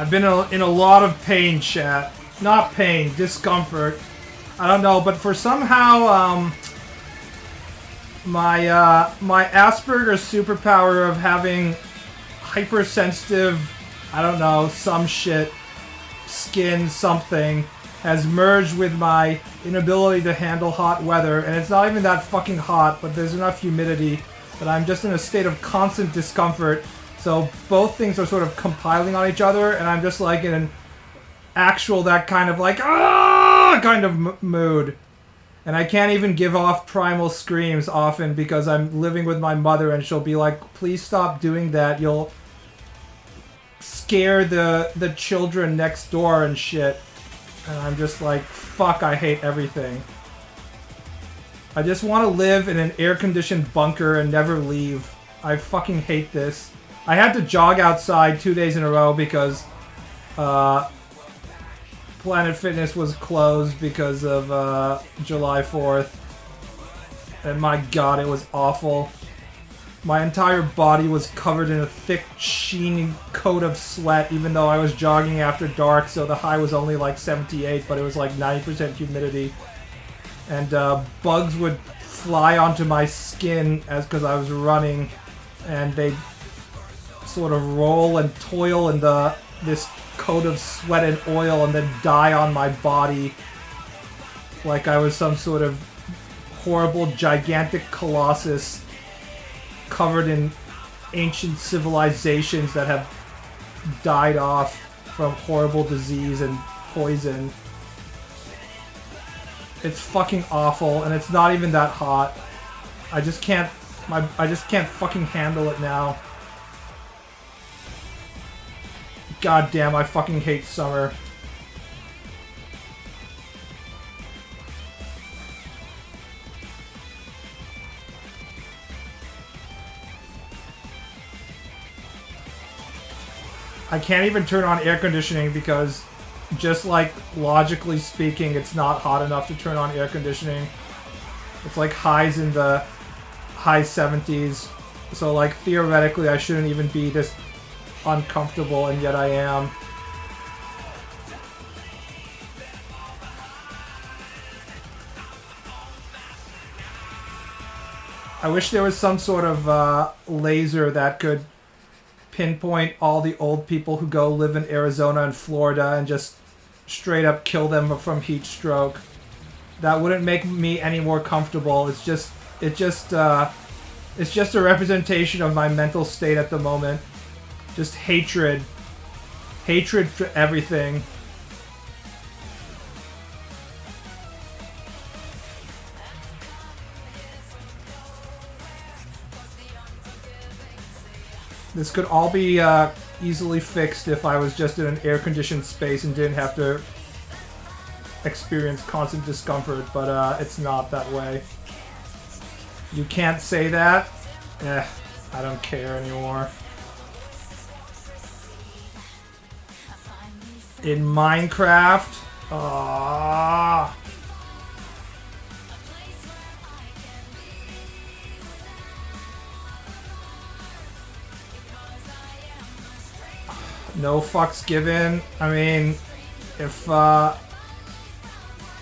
I've been in a lot of pain, chat. Not pain, discomfort. I don't know, but for somehow, my Asperger's superpower of having hypersensitive, I don't know, some shit, skin something, has merged with my inability to handle hot weather, and it's not even that fucking hot, but there's enough humidity that I'm just in a state of constant discomfort. So both things are sort of compiling on each other, and I'm just like in an actual, that kind of like, ah, kind of mood. And I can't even give off primal screams often because I'm living with my mother and she'll be like, please stop doing that, you'll scare the children next door and shit. And I'm just like, fuck, I hate everything. I just want to live in an air-conditioned bunker and never leave. I fucking hate this. I had to jog outside 2 days in a row because Planet Fitness was closed because of July 4th. And my god, it was awful. My entire body was covered in a thick, sheeny coat of sweat, even though I was jogging after dark, so the high was only like 78, but it was like 90% humidity. And bugs would fly onto my skin because I was running, and they sort of roll and toil in this coat of sweat and oil and then die on my body like I was some sort of horrible, gigantic colossus covered in ancient civilizations that have died off from horrible disease and poison. It's fucking awful, and it's not even that hot. I just can't fucking handle it now. God damn, I fucking hate summer. I can't even turn on air conditioning because, just like logically speaking, it's not hot enough to turn on air conditioning. It's like highs in the high 70s. So like theoretically I shouldn't even be this uncomfortable, and yet I am. I wish there was some sort of laser that could pinpoint all the old people who go live in Arizona and Florida and just straight up kill them from heat stroke. That wouldn't make me any more comfortable. It's just a representation of my mental state at the moment. Just hatred. Hatred for everything. This could all be easily fixed if I was just in an air-conditioned space and didn't have to experience constant discomfort, but it's not that way. You can't say that? I don't care anymore. In Minecraft? Aww. No fucks given. I mean, if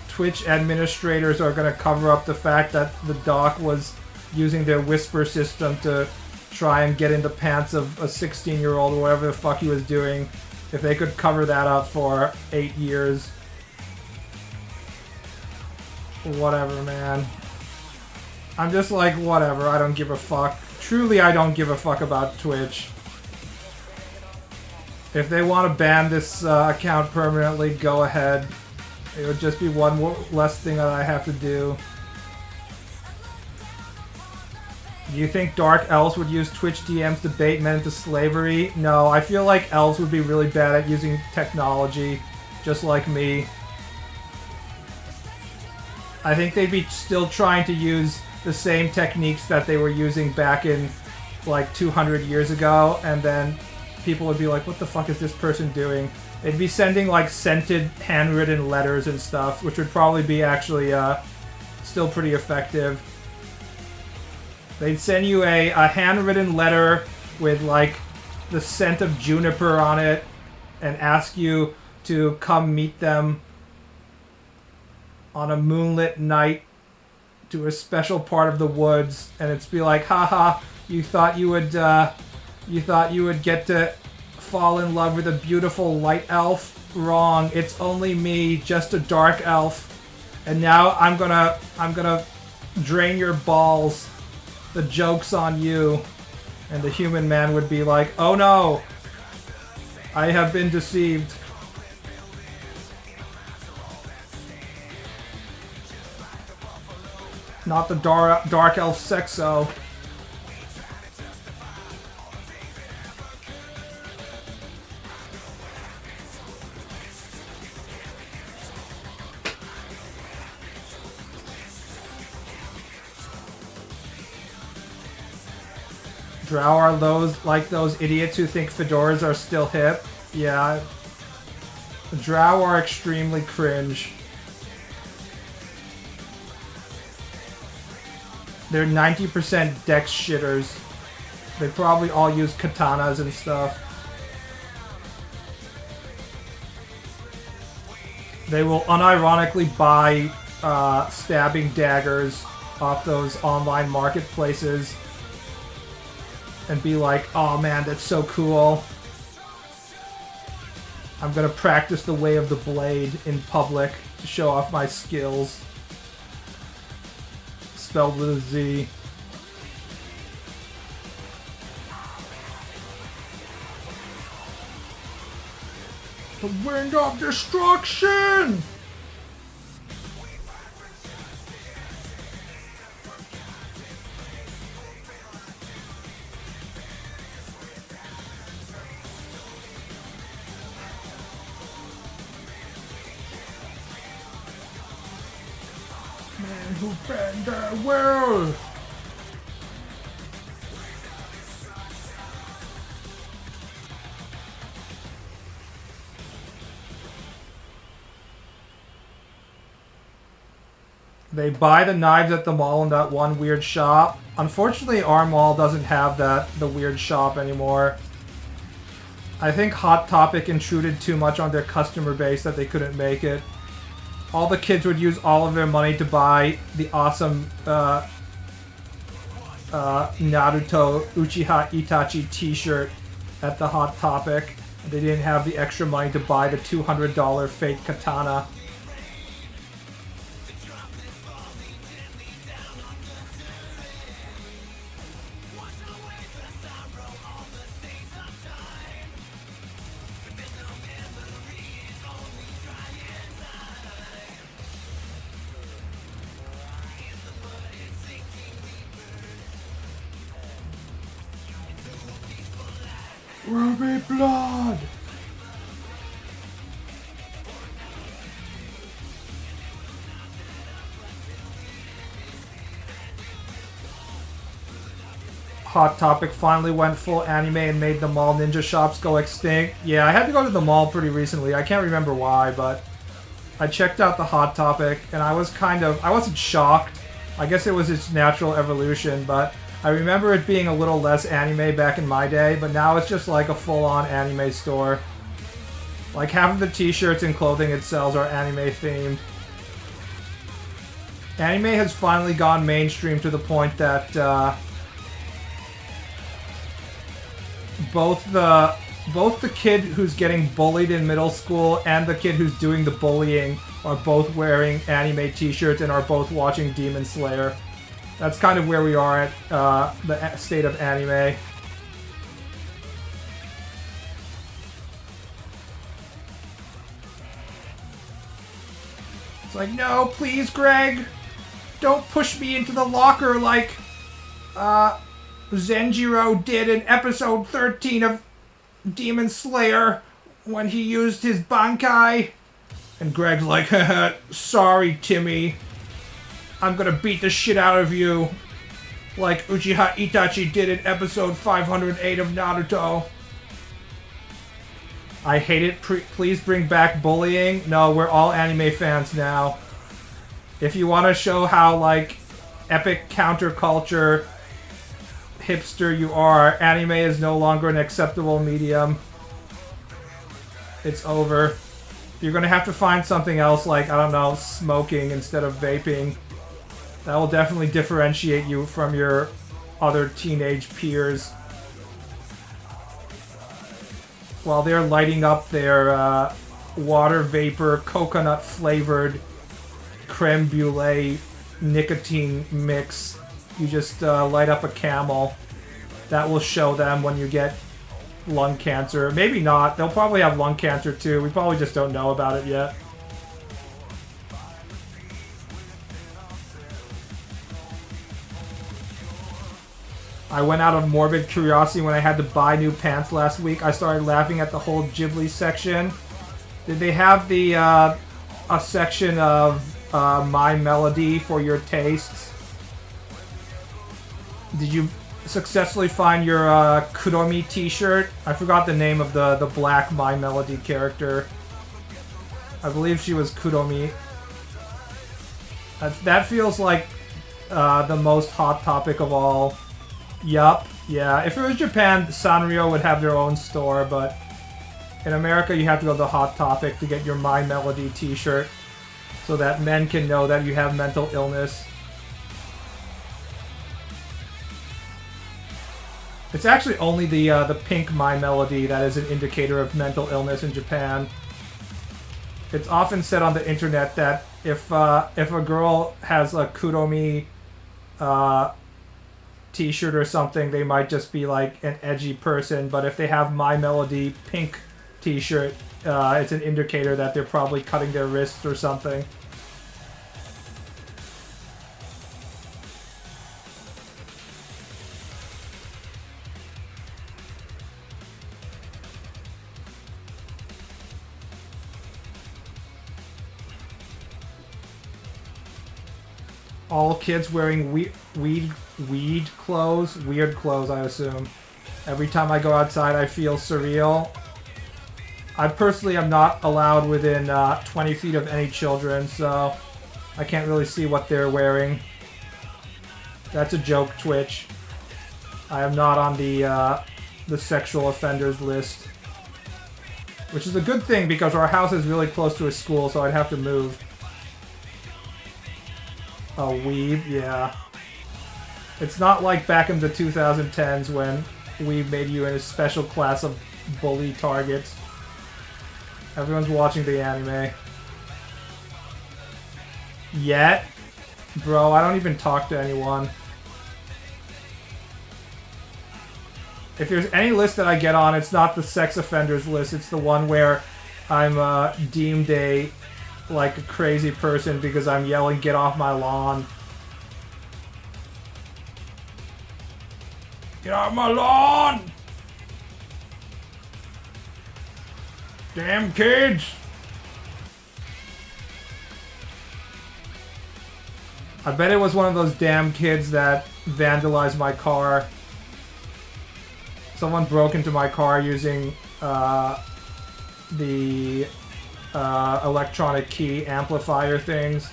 Twitch administrators are going to cover up the fact that the doc was using their whisper system to try and get in the pants of a 16-year-old or whatever the fuck he was doing, if they could cover that up for 8 years. Whatever, man. I'm just like, whatever, I don't give a fuck. Truly, I don't give a fuck about Twitch. If they want to ban this account permanently, go ahead. It would just be one less thing that I have to do. Do you think Dark Elves would use Twitch DMs to bait men into slavery? No, I feel like elves would be really bad at using technology, just like me. I think they'd be still trying to use the same techniques that they were using back in like 200 years ago, and then people would be like, what the fuck is this person doing? They'd be sending like scented handwritten letters and stuff, which would probably be actually still pretty effective. They'd send you a handwritten letter with like the scent of juniper on it, and ask you to come meet them on a moonlit night to a special part of the woods, and it's be like, haha, you thought you would get to fall in love with a beautiful light elf? Wrong. It's only me, just a dark elf. And now I'm gonna drain your balls. The joke's on you. And the human man would be like, oh no, I have been deceived. Not the dark elf sexo. Drow are those idiots who think fedoras are still hip. Yeah. The Drow are extremely cringe. They're 90% dex shitters. They probably all use katanas and stuff. They will unironically buy stabbing daggers off those online marketplaces and be like, oh man, that's so cool. I'm gonna practice the way of the blade in public to show off my skills. Spelled with a Z. The wind of destruction! Man who bend their will! They buy the knives at the mall in that one weird shop. Unfortunately, our mall doesn't have the weird shop anymore. I think Hot Topic intruded too much on their customer base that they couldn't make it. All the kids would use all of their money to buy the awesome Naruto Uchiha Itachi t-shirt at the Hot Topic. They didn't have the extra money to buy the $200 fake katana. Ruby blood! Hot Topic finally went full anime and made the mall ninja shops go extinct. Yeah, I had to go to the mall pretty recently. I can't remember why, but I checked out the Hot Topic and I wasn't shocked. I guess it was its natural evolution, but I remember it being a little less anime back in my day, but now it's just like a full-on anime store. Like half of the t-shirts and clothing it sells are anime themed. Anime has finally gone mainstream to the point that both the kid who's getting bullied in middle school and the kid who's doing the bullying are both wearing anime t-shirts and are both watching Demon Slayer. That's kind of where we are at the state of anime. It's like, no, please, Greg, don't push me into the locker like Zenjiro did in episode 13 of Demon Slayer when he used his Bankai. And Greg's like, haha, sorry, Timmy. I'm gonna beat the shit out of you, like Uchiha Itachi did in episode 508 of Naruto. I hate it. Please bring back bullying. No, we're all anime fans now. If you want to show how, like, epic counterculture hipster you are, anime is no longer an acceptable medium. it's over. You're gonna have to find something else like, I don't know, smoking instead of vaping. That will definitely differentiate you from your other teenage peers. While they're lighting up their water vapor, coconut flavored creme brulee nicotine mix, you just light up a Camel. That will show them when you get lung cancer. Maybe not. They'll probably have lung cancer too. We probably just don't know about it yet. I went out of morbid curiosity when I had to buy new pants last week. I started laughing at the whole Ghibli section. Did they have the a section of My Melody for your tastes? Did you successfully find your Kuromi t-shirt? I forgot the name of the black My Melody character. I believe she was Kuromi. That feels like the most hot topic of all. Yup, yeah. If it was Japan, Sanrio would have their own store, but in America you have to go to the Hot Topic to get your My Melody t-shirt so that men can know that you have mental illness. It's actually only the pink My Melody that is an indicator of mental illness in Japan. It's often said on the internet that if a girl has a Kuromi t-shirt or something, they might just be like an edgy person, but if they have My Melody pink t-shirt, it's an indicator that they're probably cutting their wrists or something. All kids wearing weed clothes? Weird clothes, I assume. Every time I go outside, I feel surreal. I personally am not allowed within 20 feet of any children, so I can't really see what they're wearing. That's a joke, Twitch. I am not on the sexual offenders list. Which is a good thing, because our house is really close to a school, so I'd have to move. Oh, weeb, yeah. It's not like back in the 2010s when weeb made you in a special class of bully targets. Everyone's watching the anime. Yet? Bro, I don't even talk to anyone. If there's any list that I get on, it's not the sex offenders list. It's the one where I'm deemed a crazy person because I'm yelling, "Get off my lawn." Get off my lawn! Damn kids! I bet it was one of those damn kids that vandalized my car. Someone broke into my car using the electronic key amplifier things.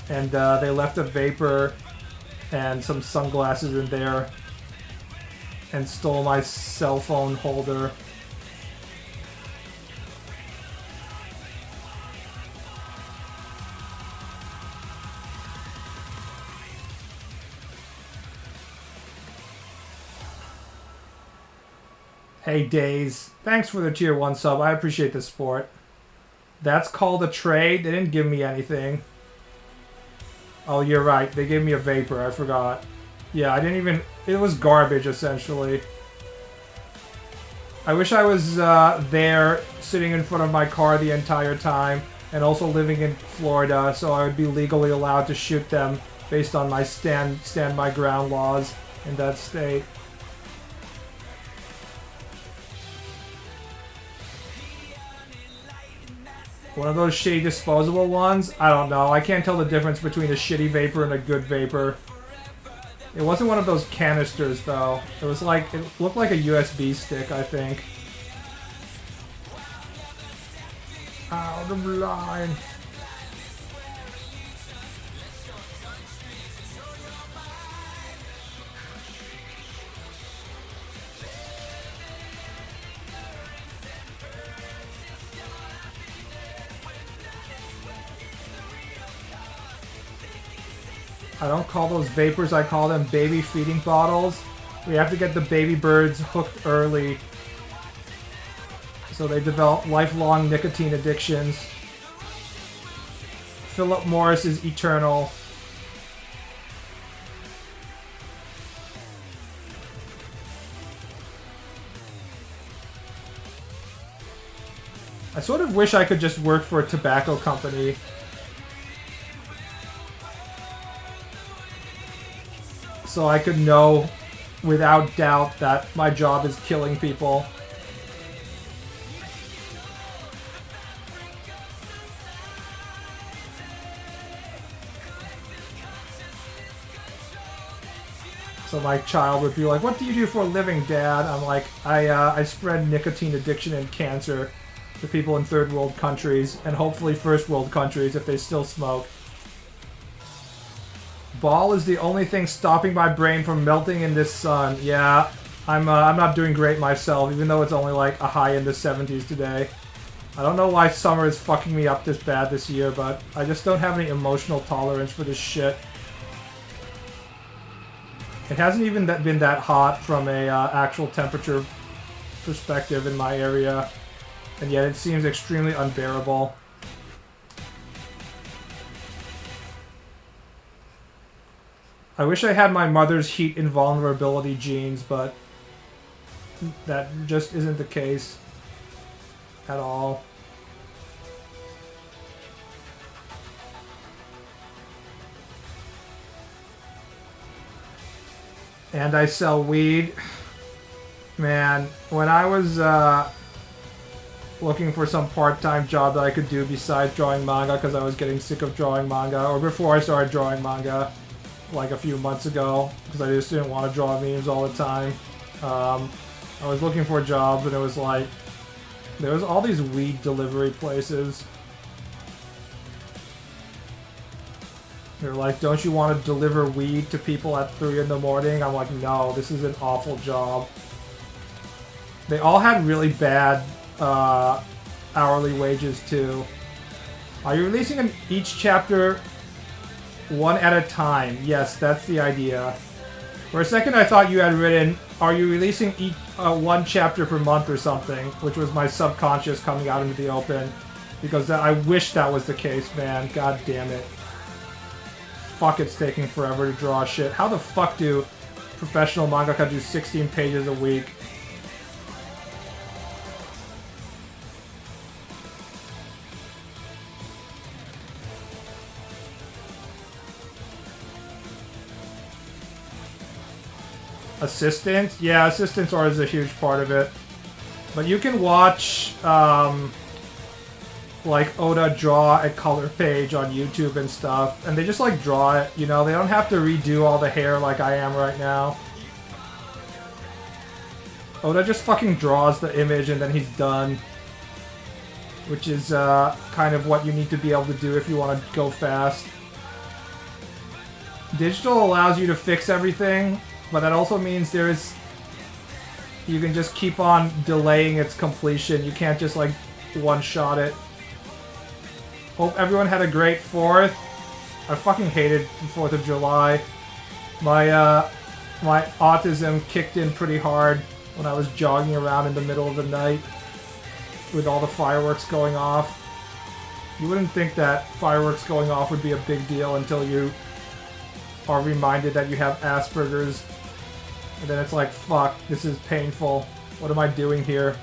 And they left a vapor and some sunglasses in there and stole my cell phone holder. Hey Days, thanks for the tier 1 sub. I appreciate the support. That's called a trade? They didn't give me anything. Oh, you're right. They gave me a vapor. I forgot. Yeah, I didn't even... It was garbage, essentially. I wish I was there, sitting in front of my car the entire time, and also living in Florida, so I would be legally allowed to shoot them based on my stand my ground laws in that state. One of those shitty disposable ones? I don't know. I can't tell the difference between a shitty vapor and a good vapor. It wasn't one of those canisters, though. It was like... It looked like a USB stick, I think. Out of line. I don't call those vapors, I call them baby feeding bottles. We have to get the baby birds hooked early so they develop lifelong nicotine addictions. Philip Morris is eternal. I sort of wish I could just work for a tobacco company. So I could know without doubt that my job is killing people. So my child would be like, "What do you do for a living, Dad?" I'm like, I spread nicotine addiction and cancer to people in third world countries, and hopefully first world countries if they still smoke. Ball is the only thing stopping my brain from melting in this sun. Yeah, I'm not doing great myself, even though it's only like a high in the 70s today. I don't know why summer is fucking me up this bad this year, but I just don't have any emotional tolerance for this shit. It hasn't even been that hot from a actual temperature perspective in my area, and yet it seems extremely unbearable. I wish I had my mother's heat invulnerability genes, but that just isn't the case at all. And I sell weed. Man, when I was looking for some part-time job that I could do besides drawing manga, because I was getting sick of drawing manga, or before I started drawing manga, like a few months ago, because I just didn't want to draw memes all the time. I was looking for jobs, and it was like, there was all these weed delivery places. They're like, "Don't you want to deliver weed to people at 3 in the morning?" I'm like, no, this is an awful job. They all had really bad hourly wages too. Are you releasing each chapter one at a time? Yes, that's the idea. For a second I thought you had written, "Are you releasing each one chapter per month or something?" Which was my subconscious coming out into the open. Because I wish that was the case, man. God damn it. Fuck, it's taking forever to draw shit. How the fuck do professional mangaka do 16 pages a week? Assistants? Yeah, assistants are a huge part of it. But you can watch, like, Oda draw a color page on YouTube and stuff, and they just, like, draw it, you know? They don't have to redo all the hair like I am right now. Oda just fucking draws the image and then he's done. Which is, kind of what you need to be able to do if you want to go fast. Digital allows you to fix everything, but that also means you can just keep on delaying its completion. You can't just, like, one-shot it. Hope everyone had a great 4th. I fucking hated the 4th of July. My autism kicked in pretty hard when I was jogging around in the middle of the night with all the fireworks going off. You wouldn't think that fireworks going off would be a big deal until you are reminded that you have Asperger's. And then it's like, fuck, this is painful. What am I doing here?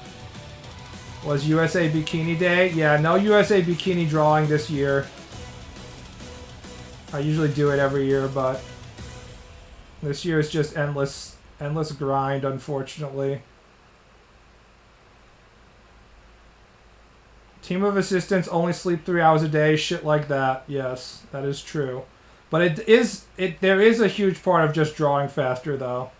Was USA Bikini Day? Yeah, no USA Bikini drawing this year. I usually do it every year, but this year is just endless grind, unfortunately. Team of assistants only sleep 3 hours a day, shit like that. Yes, that is true. But there is a huge part of just drawing faster, though.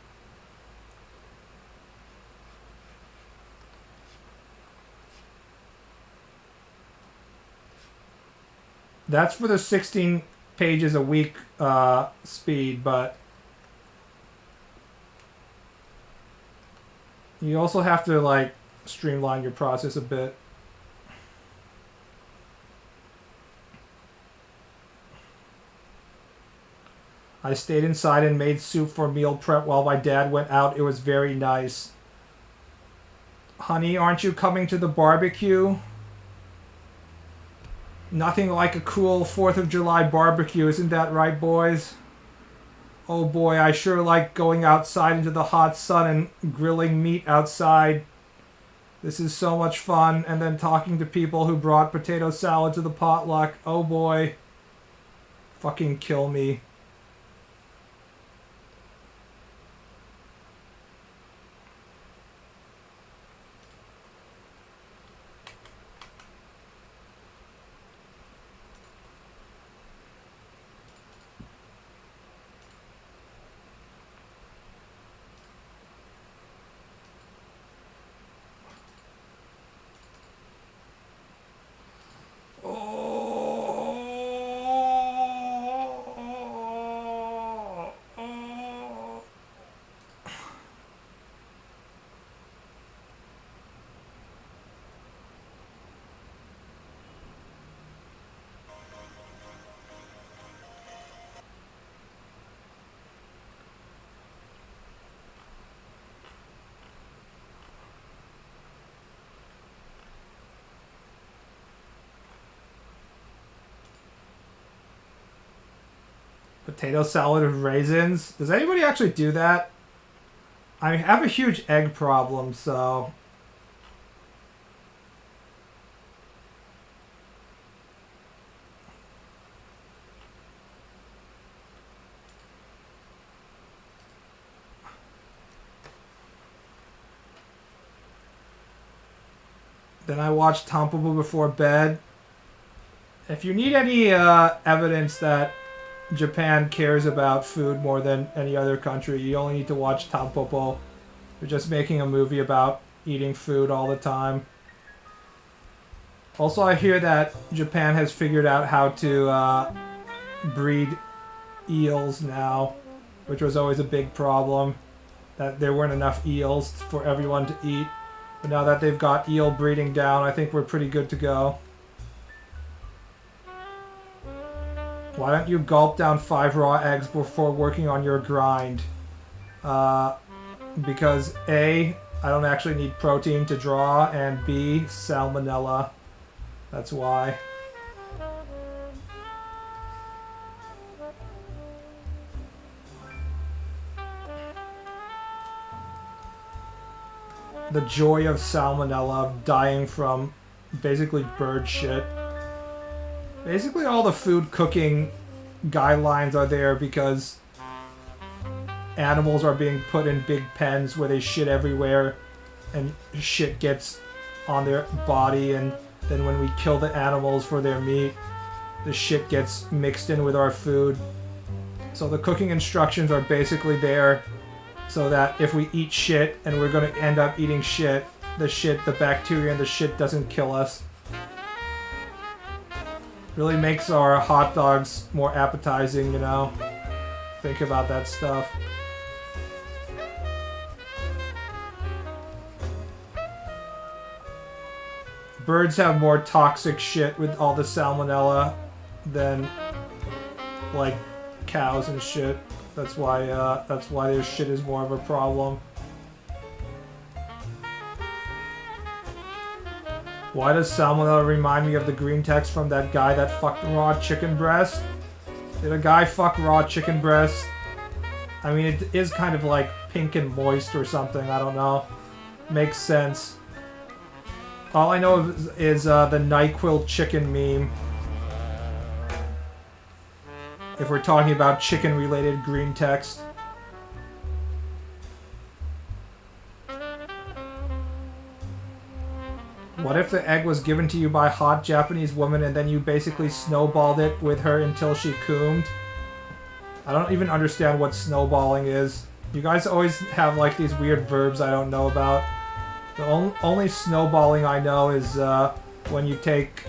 That's for the 16 pages a week speed, but you also have to, like, streamline your process a bit. I stayed inside and made soup for meal prep while my dad went out. It was very nice. Honey, aren't you coming to the barbecue? Nothing like a cool 4th of July barbecue, isn't that right, boys? Oh boy, I sure like going outside into the hot sun and grilling meat outside. This is so much fun. And then talking to people who brought potato salad to the potluck. Oh boy. Fucking kill me. Potato salad with raisins? Does anybody actually do that? I have a huge egg problem, so... Then I watch Tampopo before bed. If you need any evidence that Japan cares about food more than any other country, you only need to watch Tampopo. They're just making a movie about eating food all the time. Also, I hear that Japan has figured out how to breed eels now, which was always a big problem, that there weren't enough eels for everyone to eat. But now that they've got eel breeding down, I think we're pretty good to go. Why don't you gulp down 5 raw eggs before working on your grind? Because A, I don't actually need protein to draw, and B, salmonella. That's why. The joy of salmonella, dying from basically bird shit. Basically all the food cooking guidelines are there because animals are being put in big pens where they shit everywhere and shit gets on their body, and then when we kill the animals for their meat, the shit gets mixed in with our food. So the cooking instructions are basically there so that if we eat shit and we're going to end up eating shit, the bacteria in the shit doesn't kill us. Really makes our hot dogs more appetizing, you know? Think about that stuff. Birds have more toxic shit with all the salmonella than, like, cows and shit. That's why their shit is more of a problem. Why does salmonella remind me of the green text from that guy that fucked raw chicken breast? Did a guy fuck raw chicken breast? I mean, it is kind of like pink and moist or something, I don't know. Makes sense. All I know is the NyQuil chicken meme. If we're talking about chicken-related green text. What if the egg was given to you by a hot Japanese woman and then you basically snowballed it with her until she coomed? I don't even understand what snowballing is. You guys always have like these weird verbs I don't know about. The only snowballing I know is when you take,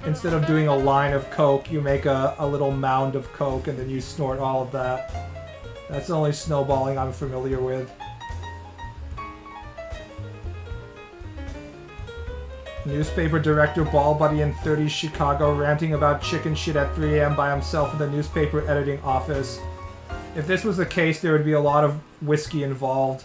instead of doing a line of Coke, you make a little mound of Coke and then you snort all of that. That's the only snowballing I'm familiar with. Newspaper director BaalBud in 30s Chicago ranting about chicken shit at 3 a.m. by himself in the newspaper editing office. If this was the case, there would be a lot of whiskey involved.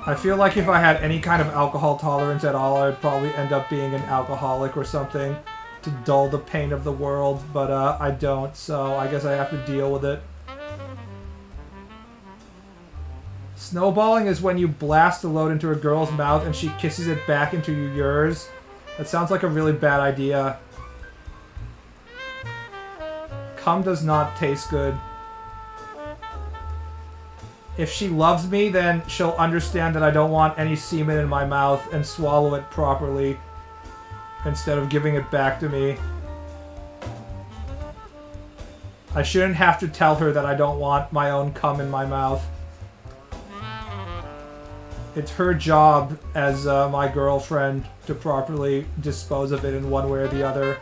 I feel like if I had any kind of alcohol tolerance at all, I would probably end up being an alcoholic or something to dull the pain of the world, but I don't, so I guess I have to deal with it. Snowballing is when you blast the load into a girl's mouth and she kisses it back into yours. That sounds like a really bad idea. Cum does not taste good. If she loves me, then she'll understand that I don't want any semen in my mouth and swallow it properly instead of giving it back to me. I shouldn't have to tell her that I don't want my own cum in my mouth. It's her job as my girlfriend to properly dispose of it in one way or the other.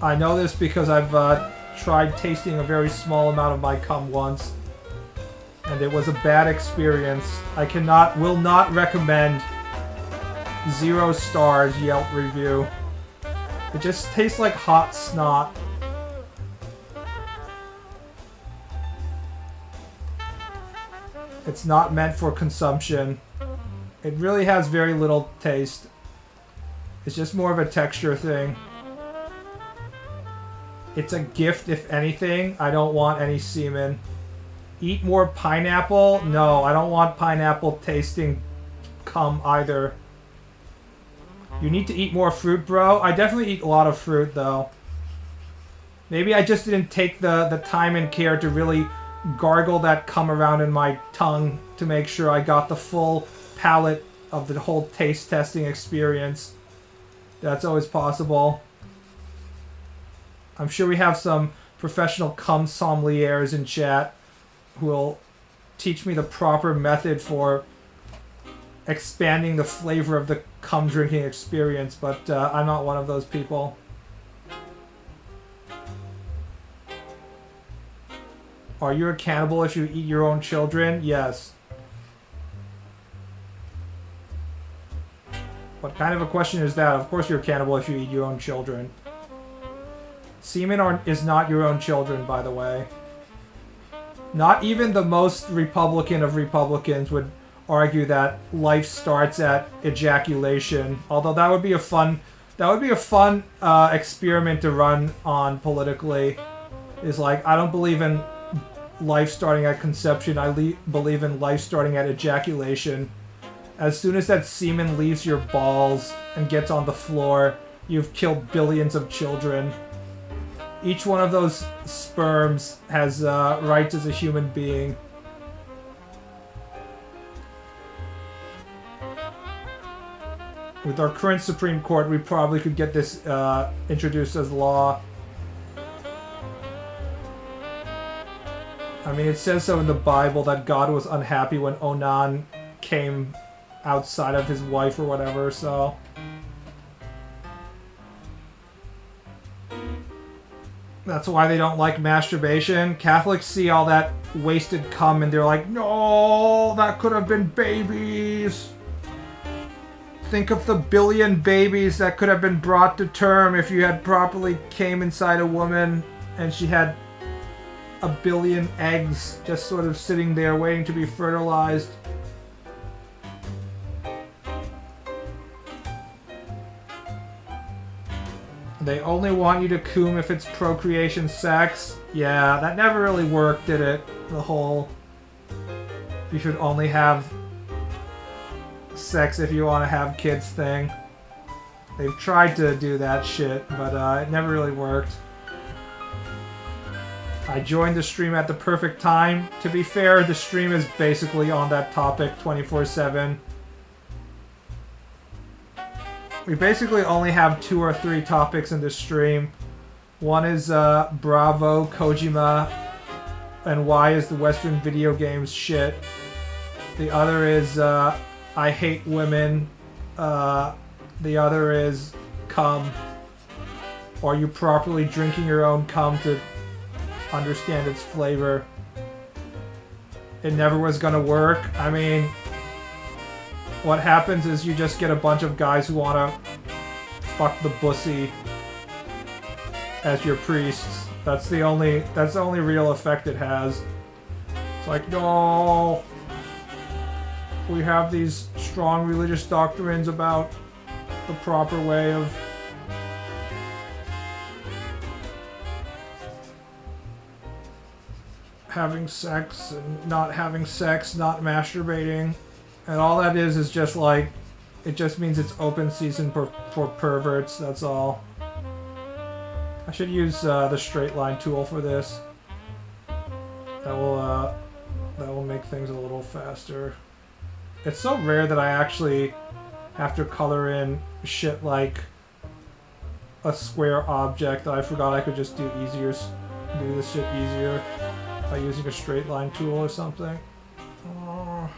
I know this because I've tried tasting a very small amount of my cum once, and it was a bad experience. I will not recommend. 0 stars Yelp review. It just tastes like hot snot. It's not meant for consumption. It really has very little taste. It's just more of a texture thing. It's a gift, if anything. I don't want any semen. Eat more pineapple? No, I don't want pineapple tasting cum either. You need to eat more fruit, bro. I definitely eat a lot of fruit, though. Maybe I just didn't take the time and care to really gargle that cum around in my tongue to make sure I got the full palate of the whole taste testing experience. That's always possible. I'm sure we have some professional cum sommeliers in chat who will teach me the proper method for expanding the flavor of the cum drinking experience, but I'm not one of those people. Are you a cannibal if you eat your own children? Yes. What kind of a question is that? Of course you're a cannibal if you eat your own children. Semen is not your own children, by the way. Not even the most Republican of Republicans would argue that life starts at ejaculation. Although that would be a fun experiment to run on politically. Is like, I don't believe in life starting at conception. I believe in life starting at ejaculation. As soon as that semen leaves your balls and gets on the floor, you've killed billions of children. Each one of those sperms has rights as a human being. With our current Supreme Court, we probably could get this introduced as law. I mean, it says so in the Bible that God was unhappy when Onan came outside of his wife or whatever, so... That's why they don't like masturbation. Catholics see all that wasted cum and they're like, no, that could have been babies. Think of the billion babies that could have been brought to term if you had properly came inside a woman and she had a billion eggs just sort of sitting there waiting to be fertilized. They only want you to cum if it's procreation sex. Yeah, that never really worked, did it? The whole... You should only have sex if you want to have kids thing. They've tried to do that shit, but it never really worked. I joined the stream at the perfect time. To be fair, the stream is basically on that topic 24/7. We basically only have 2 or 3 topics in this stream. One is Bravo, Kojima, and why is the Western video games shit. The other is I hate women, The other is cum. Or are you properly drinking your own cum to understand its flavor? It never was gonna work. I mean, what happens is you just get a bunch of guys who wanna fuck the pussy as your priests. That's the only real effect it has. It's like, no, we have these strong religious doctrines about the proper way of having sex and not having sex, not masturbating, and all that is just like, it just means it's open season for perverts, that's all. I should use the straight line tool for this. That will make things a little faster. It's so rare that I actually have to color in shit like a square object that I forgot I could just do this shit easier by using a straight line tool or something. Oh.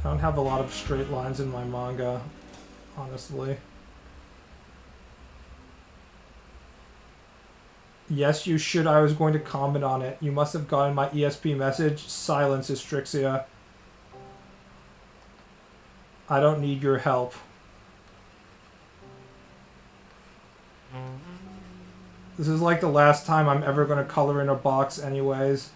I don't have a lot of straight lines in my manga, honestly. Yes, you should. I was going to comment on it. You must have gotten my ESP message. Silence, Istrixia. I don't need your help. This is like the last time I'm ever going to color in a box anyways.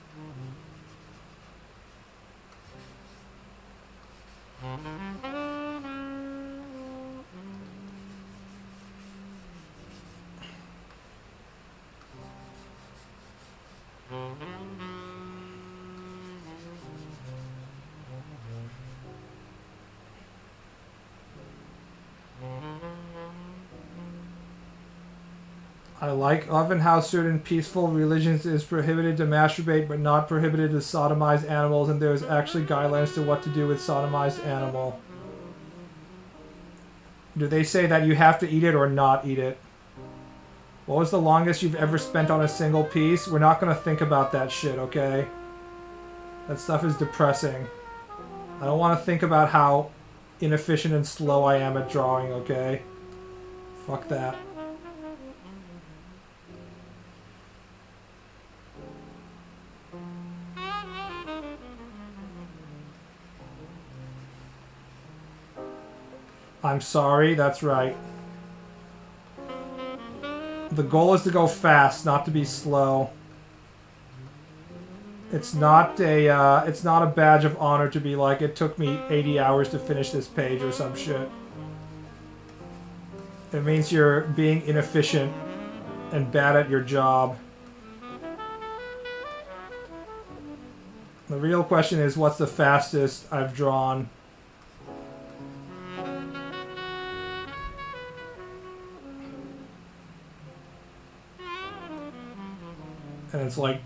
I love and how certain peaceful religions it is prohibited to masturbate but not prohibited to sodomize animals, and there's actually guidelines to what to do with sodomized animal. Do they say that you have to eat it or not eat it? What was the longest you've ever spent on a single piece? We're not gonna think about that shit, okay? That stuff is depressing. I don't want to think about how inefficient and slow I am at drawing, okay? Fuck that. I'm sorry, that's right. The goal is to go fast, not to be slow. It's not a badge of honor to be like, it took me 80 hours to finish this page or some shit. It means you're being inefficient and bad at your job. The real question is, what's the fastest I've drawn? And it's like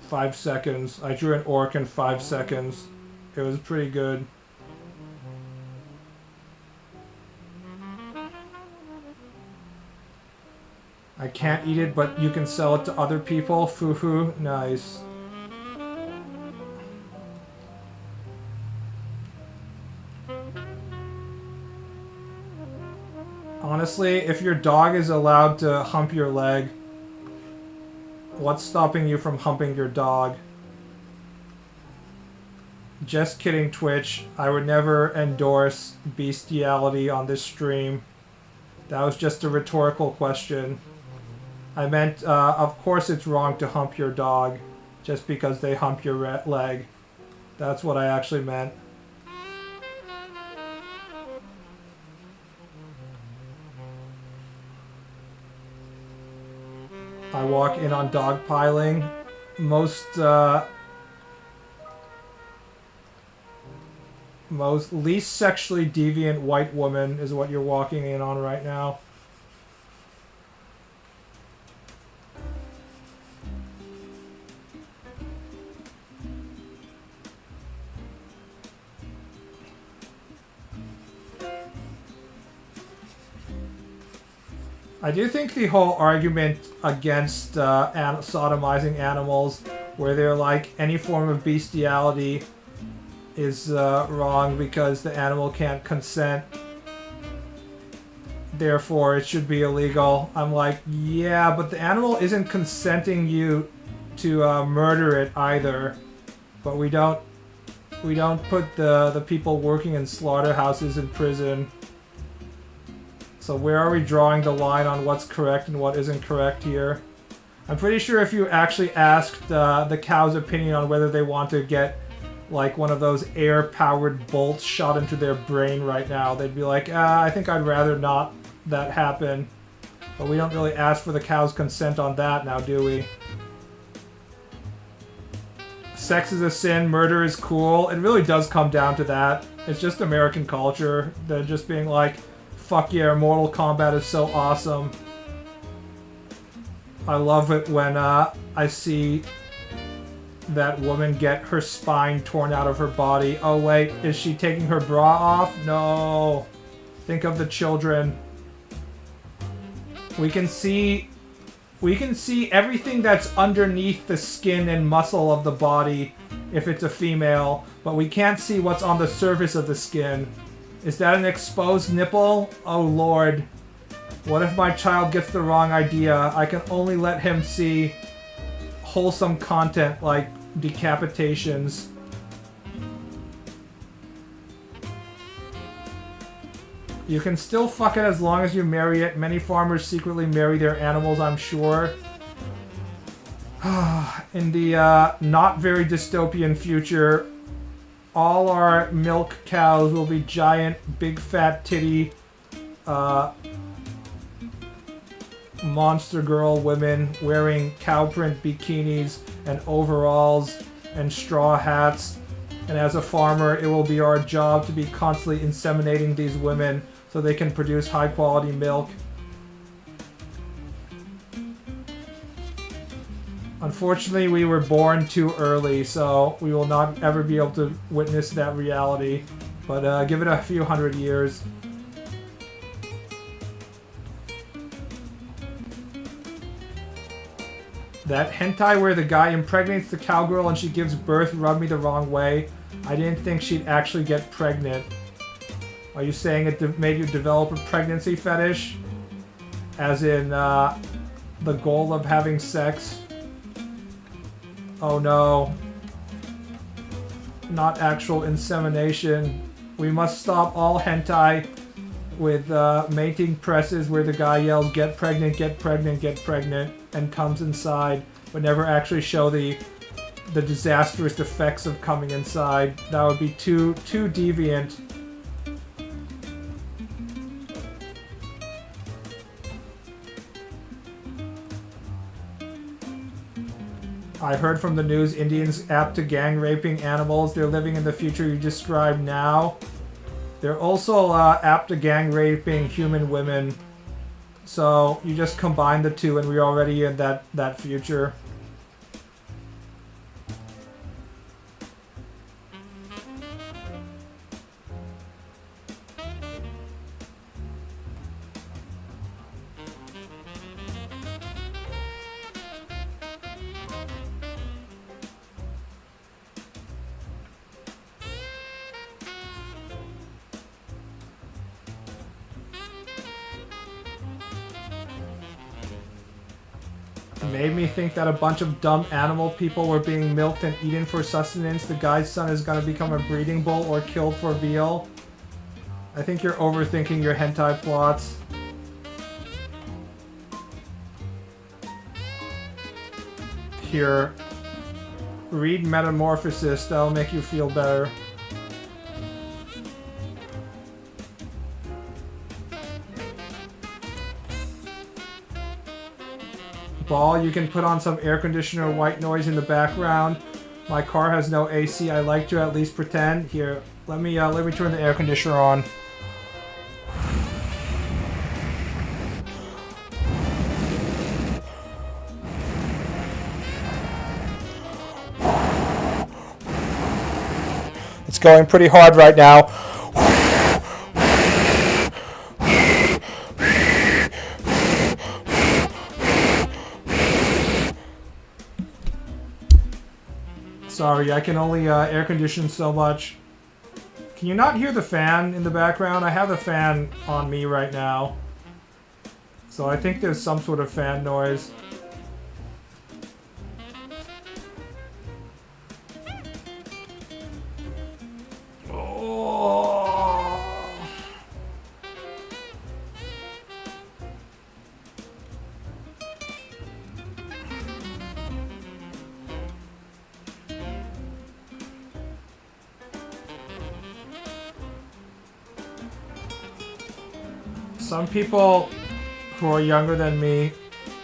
5 seconds. I drew an orc in 5 seconds. It was pretty good. I can't eat it, but you can sell it to other people. Foo-hoo. Nice. Honestly, if your dog is allowed to hump your leg, what's stopping you from humping your dog? Just kidding, Twitch. I would never endorse bestiality on this stream. That was just a rhetorical question. I meant, of course it's wrong to hump your dog just because they hump your leg. That's what I actually meant. I walk in on dogpiling. Most least sexually deviant white woman is what you're walking in on right now. I do think the whole argument against sodomizing animals, where they're like any form of bestiality, is wrong because the animal can't consent. Therefore, it should be illegal. I'm like, yeah, but the animal isn't consenting you to murder it either. But we don't put the people working in slaughterhouses in prison. So where are we drawing the line on what's correct and what isn't correct here? I'm pretty sure if you actually asked the cow's opinion on whether they want to get like one of those air-powered bolts shot into their brain right now, they'd be like, I think I'd rather not that happen. But we don't really ask for the cow's consent on that now, do we? Sex is a sin, murder is cool. It really does come down to that. It's just American culture. They're just being like, fuck yeah, Mortal Kombat is so awesome. I love it when I see that woman get her spine torn out of her body. Oh wait, is she taking her bra off? No. Think of the children. We can see everything that's underneath the skin and muscle of the body if it's a female, but we can't see what's on the surface of the skin. Is that an exposed nipple? Oh lord. What if my child gets the wrong idea? I can only let him see wholesome content like decapitations. You can still fuck it as long as you marry it. Many farmers secretly marry their animals, I'm sure. In the not very dystopian future, all our milk cows will be giant, big fat titty, monster girl women wearing cow print bikinis and overalls and straw hats. And as a farmer, it will be our job to be constantly inseminating these women so they can produce high quality milk. Unfortunately, we were born too early, so we will not ever be able to witness that reality. But give it a few hundred years. That hentai where the guy impregnates the cowgirl and she gives birth rubbed me the wrong way. I didn't think she'd actually get pregnant. Are you saying it made you develop a pregnancy fetish? As in, the goal of having sex? Oh no. Not actual insemination. We must stop all hentai with mating presses where the guy yells, get pregnant, get pregnant, get pregnant, and comes inside, but never actually show the disastrous effects of coming inside. That would be too deviant. I heard from the news Indians apt to gang raping animals. They're living in the future you describe now. They're also apt to gang raping human women. So you just combine the two and we're already in that future. Made me think that a bunch of dumb animal people were being milked and eaten for sustenance. The guy's son is gonna become a breeding bull or killed for veal. I think you're overthinking your hentai plots. Here, read Metamorphosis, that'll make you feel better. Ball, you can put on some air conditioner white noise in the background. My car has no AC. I like to at least pretend. Here, let me turn the air conditioner on. It's going pretty hard right now. Sorry, I can only air condition so much. Can you not hear the fan in the background? I have the fan on me right now. So I think there's some sort of fan noise. Oh. Some people who are younger than me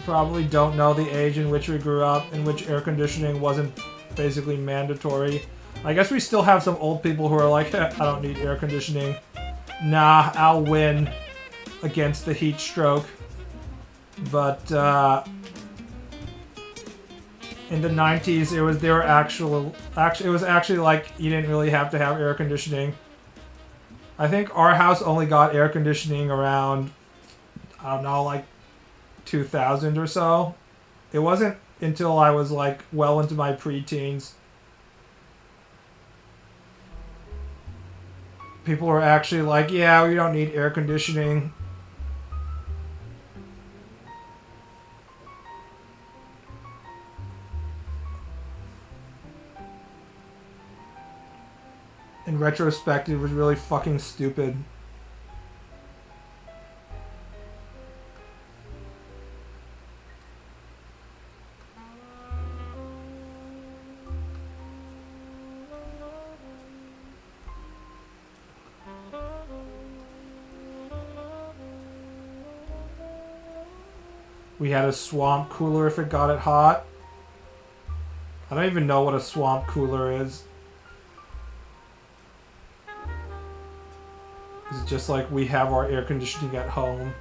probably don't know the age in which we grew up, in which air conditioning wasn't basically mandatory. I guess we still have some old people who are like, I don't need air conditioning. Nah, I'll win against the heat stroke. But in the 90s, it was actually like you didn't really have to have air conditioning. I think our house only got air conditioning around, I don't know, like 2000 or so. It wasn't until I was like well into my preteens. People were actually like, yeah, we don't need air conditioning. In retrospect, it was really fucking stupid. We had a swamp cooler if it got it hot. I don't even know what a swamp cooler is. It's just like we have our air conditioning at home.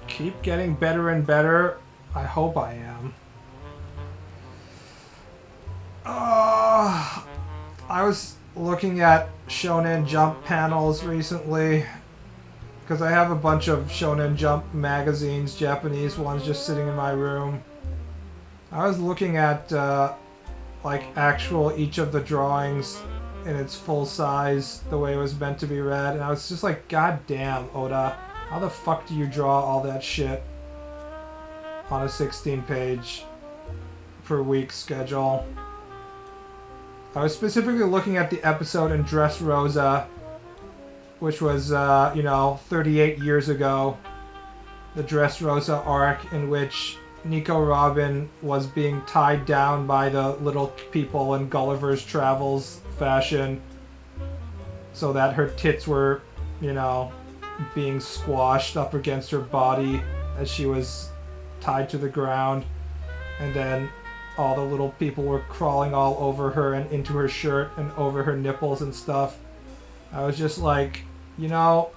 Keep getting better and better. I hope I am. I was looking at Shonen Jump panels recently because I have a bunch of Shonen Jump magazines, Japanese ones, just sitting in my room. I was looking at like actual each of the drawings in its full size, the way it was meant to be read, and I was just like, God damn, Oda, how the fuck do you draw all that shit on a 16-page per week schedule? I was specifically looking at the episode in Dressrosa, which was, 38 years ago. The Dressrosa arc in which Nico Robin was being tied down by the little people in Gulliver's Travels fashion so that her tits were, being squashed up against her body as she was tied to the ground. And then all the little people were crawling all over her and into her shirt and over her nipples and stuff. I was just like, we don't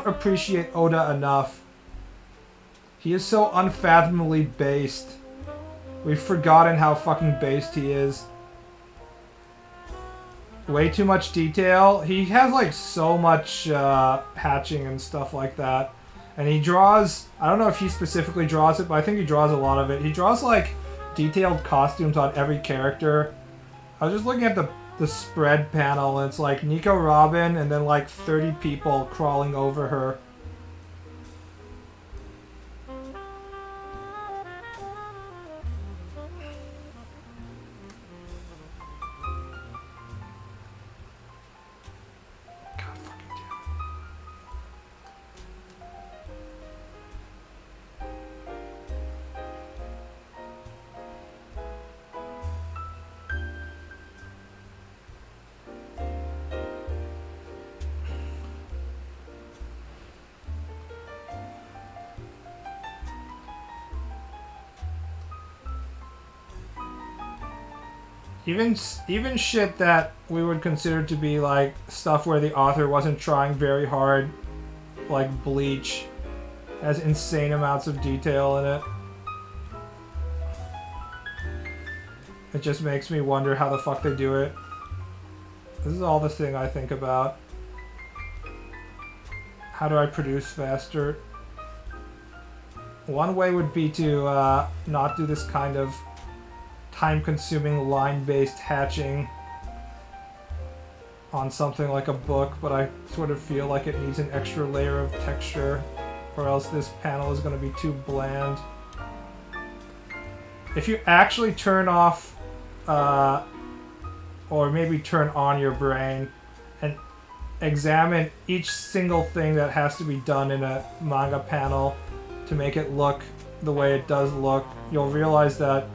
appreciate Oda enough. He is so unfathomably based. We've forgotten how fucking based he is. Way too much detail. He has like so much hatching and stuff like that. And he draws, I don't know if he specifically draws it, but I think he draws a lot of it. He draws like detailed costumes on every character. I was just looking at the spread panel and it's like Nico Robin and then like 30 people crawling over her. Even shit that we would consider to be like stuff where the author wasn't trying very hard, like Bleach, has insane amounts of detail in it. It just makes me wonder how the fuck they do it. This is all the thing I think about. How do I produce faster? One way would be to not do this kind of time-consuming line-based hatching on something like a book, but I sort of feel like it needs an extra layer of texture, or else this panel is going to be too bland. If you actually turn off, or maybe turn on your brain, and examine each single thing that has to be done in a manga panel to make it look the way it does look, you'll realize that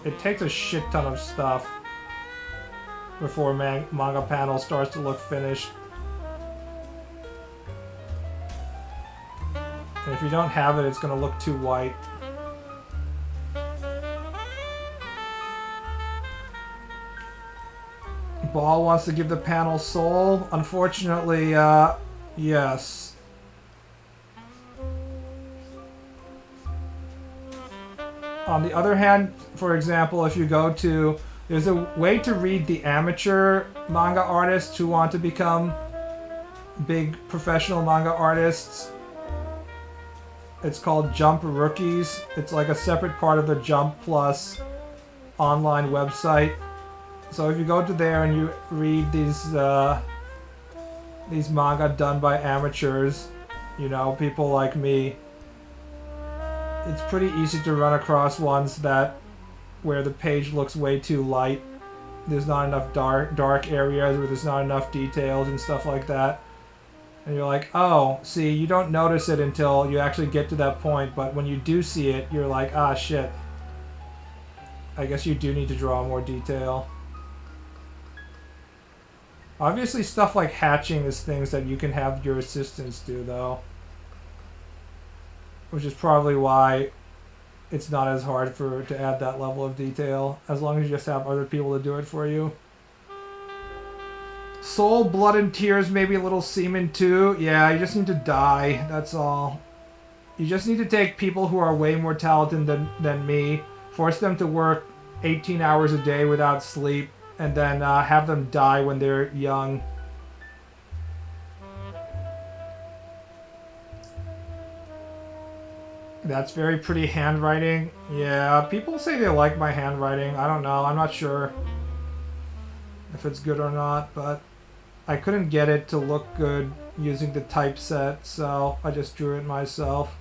it takes a shit ton of stuff before a manga panel starts to look finished. And if you don't have it, it's going to look too white. Ball wants to give the panel soul. Unfortunately, yes. On the other hand, for example, if you go to... There's a way to read the amateur manga artists who want to become big professional manga artists. It's called Jump Rookies. It's like a separate part of the Jump Plus online website. So if you go to there and you read these manga done by amateurs, you know, people like me, it's pretty easy to run across ones that where the page looks way too light. There's not enough dark areas, where there's not enough details and stuff like that. And you're like, oh, see, you don't notice it until you actually get to that point, but when you do see it, you're like, ah, shit. I guess you do need to draw more detail. Obviously, stuff like hatching is things that you can have your assistants do, though. Which is probably why it's not as hard to add that level of detail, as long as you just have other people to do it for you. Soul, blood, and tears, maybe a little semen too. Yeah, you just need to die, that's all. You just need to take people who are way more talented than me, force them to work 18 hours a day without sleep, and then have them die when they're young. That's very pretty handwriting. Yeah, people say they like my handwriting. I don't know. I'm not sure if it's good or not, but I couldn't get it to look good using the typeset, so I just drew it myself.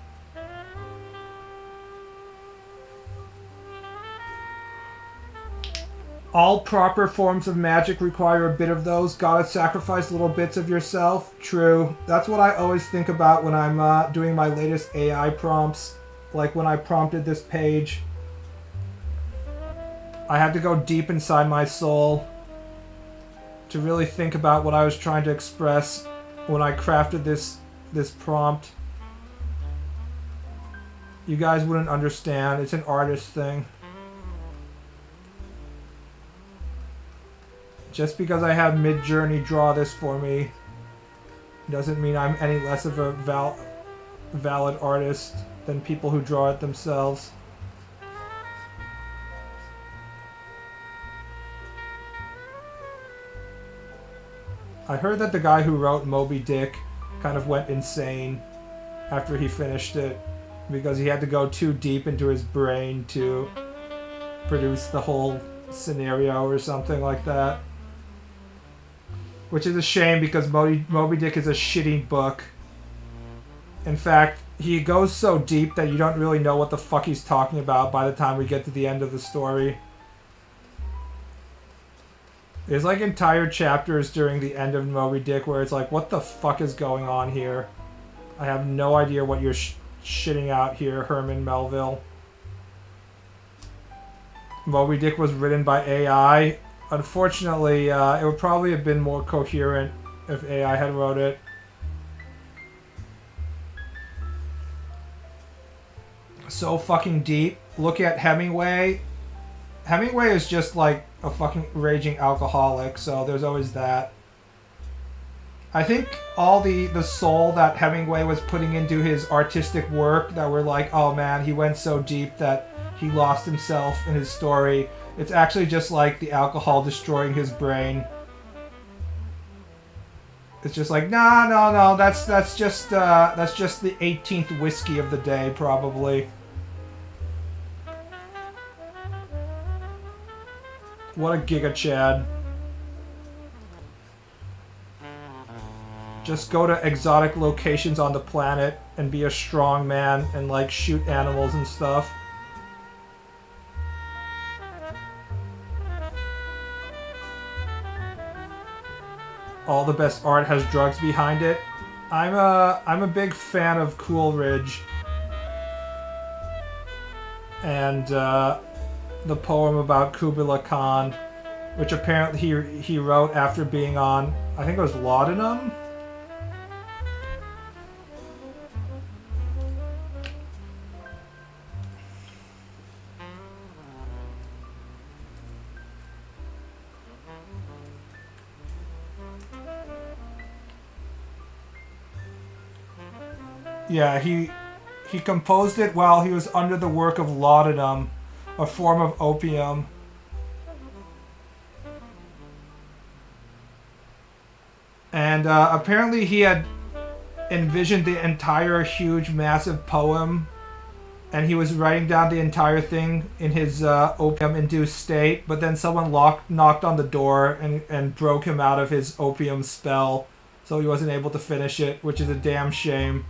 All proper forms of magic require a bit of those. Gotta sacrifice little bits of yourself. True. That's what I always think about when I'm doing my latest AI prompts. Like when I prompted this page, I had to go deep inside my soul to really think about what I was trying to express when I crafted this prompt. You guys wouldn't understand. It's an artist thing. Just because I have Midjourney draw this for me doesn't mean I'm any less of a valid artist than people who draw it themselves. I heard that the guy who wrote Moby Dick kind of went insane after he finished it because he had to go too deep into his brain to produce the whole scenario or something like that. Which is a shame because Moby Dick is a shitty book. In fact, he goes so deep that you don't really know what the fuck he's talking about by the time we get to the end of the story. There's like entire chapters during the end of Moby Dick where it's like, what the fuck is going on here? I have no idea what you're shitting out here, Herman Melville. Moby Dick was written by AI. Unfortunately, it would probably have been more coherent if AI had wrote it. So fucking deep. Look at Hemingway. Hemingway is just like a fucking raging alcoholic, so there's always that. I think all the soul that Hemingway was putting into his artistic work that were like, oh man, he went so deep that he lost himself in his story. It's actually just like the alcohol destroying his brain. It's just like, no, that's just the 18th whiskey of the day, probably. What a Giga Chad. Just go to exotic locations on the planet and be a strong man and like shoot animals and stuff. All the best art has drugs behind it. I'm a big fan of Coolridge. And the poem about Kubla Khan, which apparently he wrote after being on, I think it was Laudanum? Yeah, he composed it while he was under the work of laudanum, a form of opium. And apparently he had envisioned the entire huge, massive poem, and he was writing down the entire thing in his opium-induced state, but then someone knocked on the door and broke him out of his opium spell, so he wasn't able to finish it, which is a damn shame.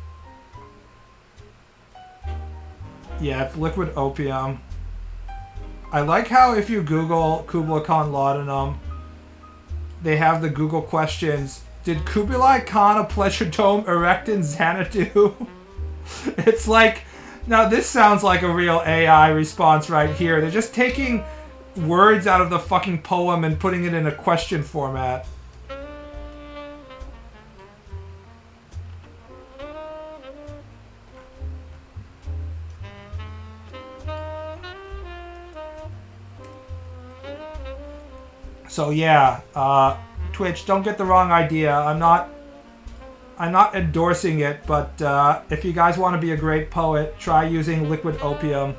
Yeah, it's liquid opium. I like how if you Google Kubla Khan laudanum, they have the Google questions. Did Kublai Khan a pleasure dome erect in Xanadu? It's like, now this sounds like a real AI response right here. They're just taking words out of the fucking poem and putting it in a question format. So yeah, Twitch, don't get the wrong idea. I'm not endorsing it, but if you guys want to be a great poet, try using liquid opium.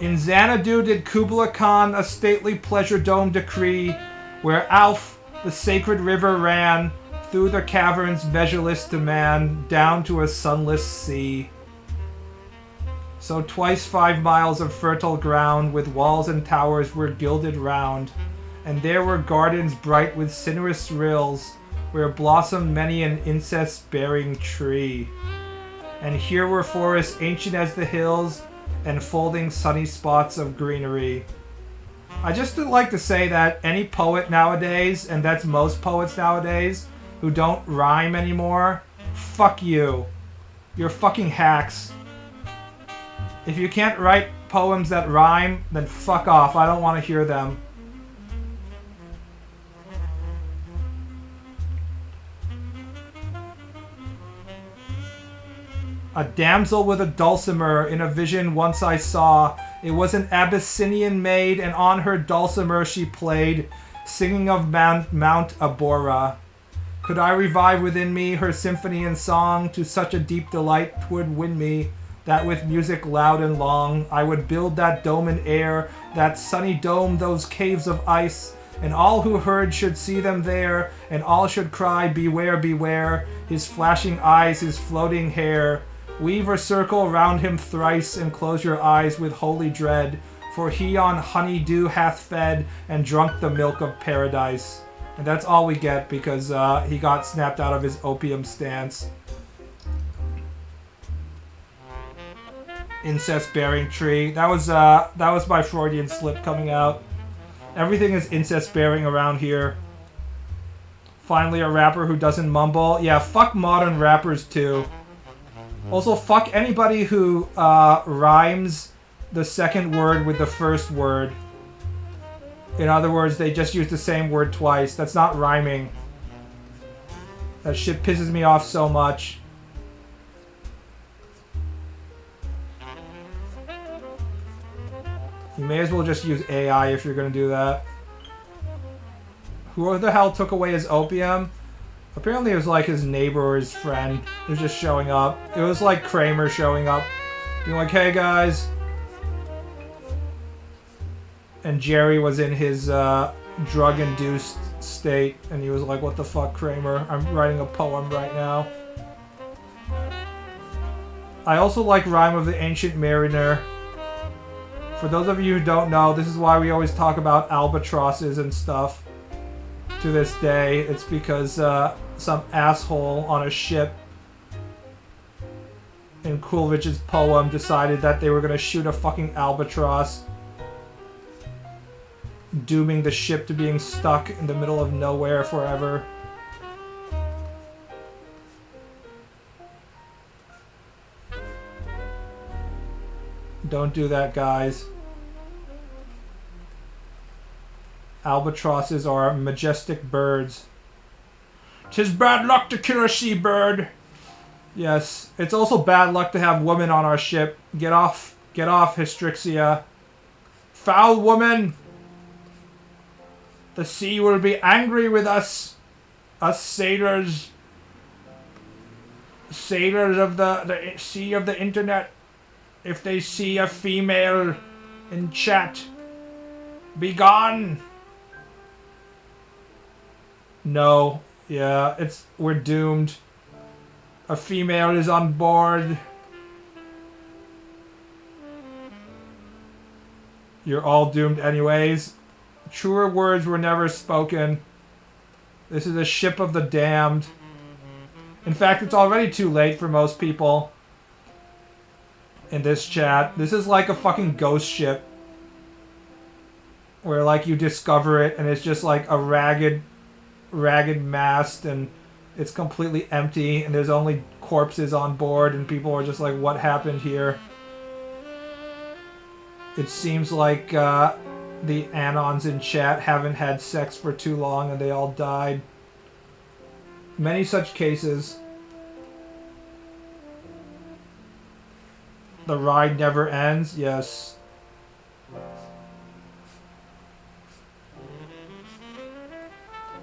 In Xanadu did Kubla Khan a stately pleasure dome decree, where Alf, the sacred river, ran through the caverns measureless to man, down to a sunless sea. So twice 5 miles of fertile ground, with walls and towers were gilded round, and there were gardens bright with sinuous rills, where blossomed many an incest-bearing tree. And here were forests ancient as the hills, enfolding sunny spots of greenery. I just would like to say that any poet nowadays, and that's most poets nowadays, who don't rhyme anymore, fuck you. You're fucking hacks. If you can't write poems that rhyme, then fuck off. I don't want to hear them. A damsel with a dulcimer in a vision once I saw. It was an Abyssinian maid, and on her dulcimer she played, singing of Mount Abora. Could I revive within me her symphony and song, to such a deep delight 'twould win me, that with music loud and long I would build that dome in air, that sunny dome, those caves of ice, and all who heard should see them there, and all should cry, beware, beware, his flashing eyes, his floating hair. Weave a circle round him thrice, and close your eyes with holy dread, for he on honey dew hath fed, and drunk the milk of paradise. And that's all we get, because he got snapped out of his opium stance. Incest-bearing tree. That was my Freudian slip coming out. Everything is incest-bearing around here. Finally, a rapper who doesn't mumble. Yeah, fuck modern rappers too. Also, fuck anybody who rhymes the second word with the first word. In other words, they just use the same word twice. That's not rhyming. That shit pisses me off so much. You may as well just use AI if you're gonna do that. Who the hell took away his opium? Apparently it was like his neighbor or his friend. He was just showing up. It was like Kramer showing up. Being like, hey guys. And Jerry was in his drug-induced state, and he was like, "What the fuck, Kramer? I'm writing a poem right now." I also like Rhyme of the Ancient Mariner. For those of you who don't know, this is why we always talk about albatrosses and stuff to this day. It's because some asshole on a ship in Coleridge's poem decided that they were going to shoot a fucking albatross, dooming the ship to being stuck in the middle of nowhere forever. Don't do that, guys. Albatrosses are majestic birds. 'Tis bad luck to kill a seabird. Yes, it's also bad luck to have women on our ship. Get off, Hystrixia. Foul woman! The sea will be angry with us sailors. Sailors of the sea of the internet. If they see a female in chat, be gone. No, yeah, we're doomed. A female is on board. You're all doomed anyways. Truer words were never spoken. This is a ship of the damned. In fact, it's already too late for most people in this chat. This is like a fucking ghost ship. Where like you discover it and it's just like a ragged mast and it's completely empty and there's only corpses on board and people are just like, what happened here? It seems like the Anons in chat haven't had sex for too long and they all died. Many such cases. The ride never ends, yes.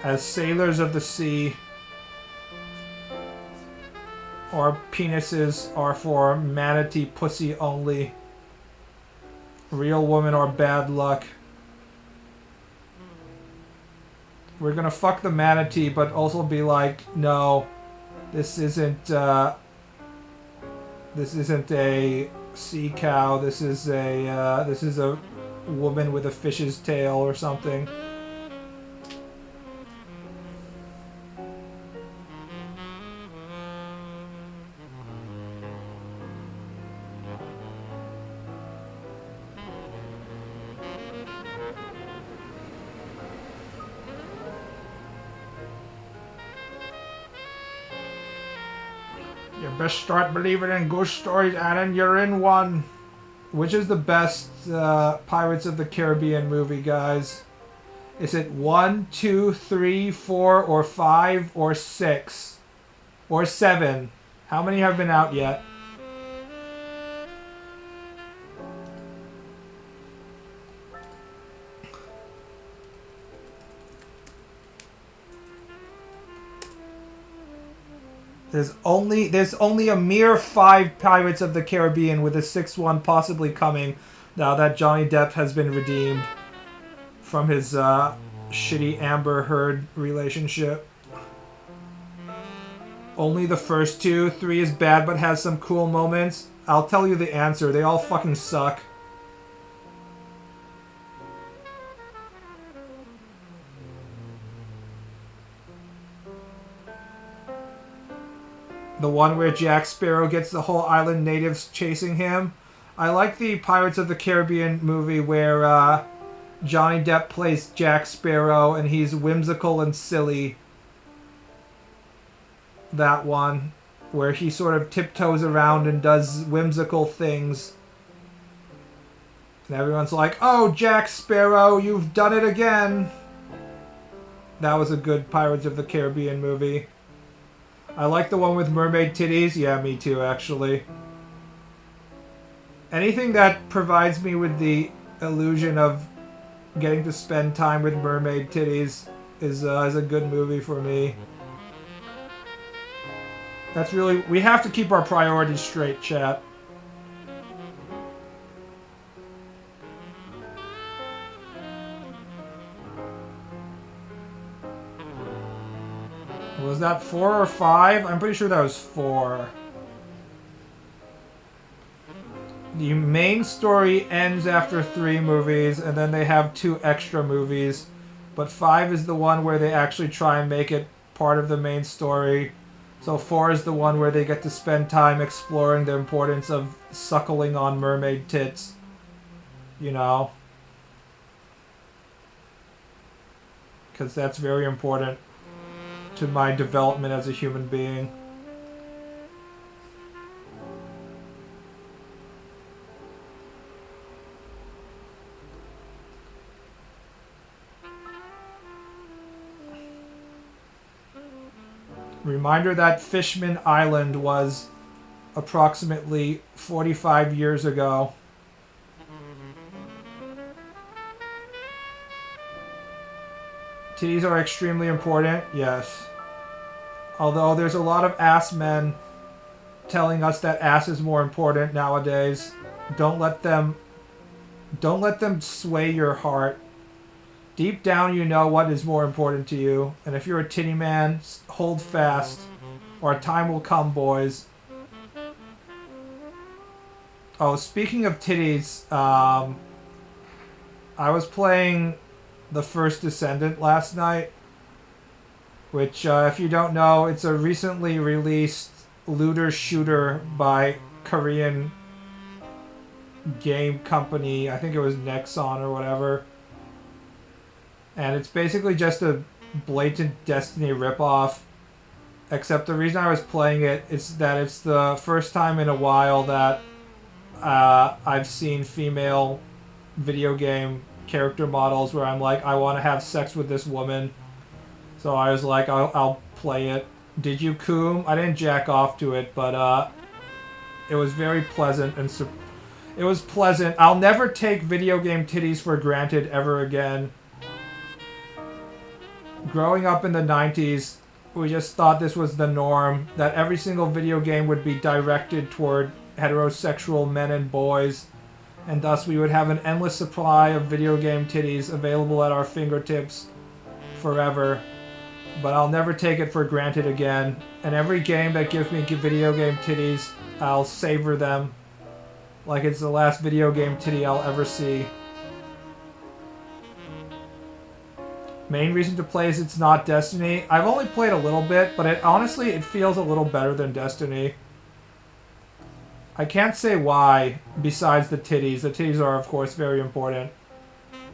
As sailors of the sea, our penises are for manatee pussy only. Real women are bad luck. We're gonna fuck the manatee, but also be like, no, this isn't a sea cow. This is a woman with a fish's tail or something. Best start believing in ghost stories, Alan. You're in one. Which is the best Pirates of the Caribbean movie, guys? Is it 1, 2, 3, 4, or 5, or 6? Or 7? How many have been out yet? There's only a mere 5 Pirates of the Caribbean, with a 6th one possibly coming now that Johnny Depp has been redeemed from his shitty Amber Heard relationship. Only the first 2. 3 is bad but has some cool moments. I'll tell you the answer. They all fucking suck. The one where Jack Sparrow gets the whole island natives chasing him. I like the Pirates of the Caribbean movie where Johnny Depp plays Jack Sparrow and he's whimsical and silly. That one. Where he sort of tiptoes around and does whimsical things. And everyone's like, oh, Jack Sparrow, you've done it again. That was a good Pirates of the Caribbean movie. I like the one with mermaid titties. Yeah, me too, actually. Anything that provides me with the illusion of getting to spend time with mermaid titties is a good movie for me. That's really... We have to keep our priorities straight, chat. Was that 4 or 5? I'm pretty sure that was 4. The main story ends after 3 movies, and then they have 2 extra movies. But 5 is the one where they actually try and make it part of the main story. So 4 is the one where they get to spend time exploring the importance of suckling on mermaid tits. You know? Because that's very important to my development as a human being. Reminder that Fishman Island was approximately 45 years ago. Titties are extremely important, yes. Although there's a lot of ass men telling us that ass is more important nowadays. Don't let them sway your heart. Deep down you know what is more important to you. And if you're a titty man, hold fast. Or a time will come, boys. Oh, speaking of titties, I was playing the first Descendant last night. Which, if you don't know, it's a recently released looter shooter by Korean game company. I think it was Nexon or whatever. And it's basically just a blatant Destiny ripoff. Except the reason I was playing it is that it's the first time in a while that I've seen female video game character models where I'm like, I want to have sex with this woman. So I was like, I'll play it. Did you coom? I didn't jack off to it, but it was very pleasant and it was pleasant. I'll never take video game titties for granted ever again. Growing up in the 90s, we just thought this was the norm, that every single video game would be directed toward heterosexual men and boys, and thus we would have an endless supply of video game titties available at our fingertips forever. But I'll never take it for granted again, and every game that gives me video game titties, I'll savor them like it's the last video game titty I'll ever see. Main reason to play is it's not Destiny. I've only played a little bit, but honestly, it feels a little better than Destiny. I can't say why, besides the titties. The titties are, of course, very important.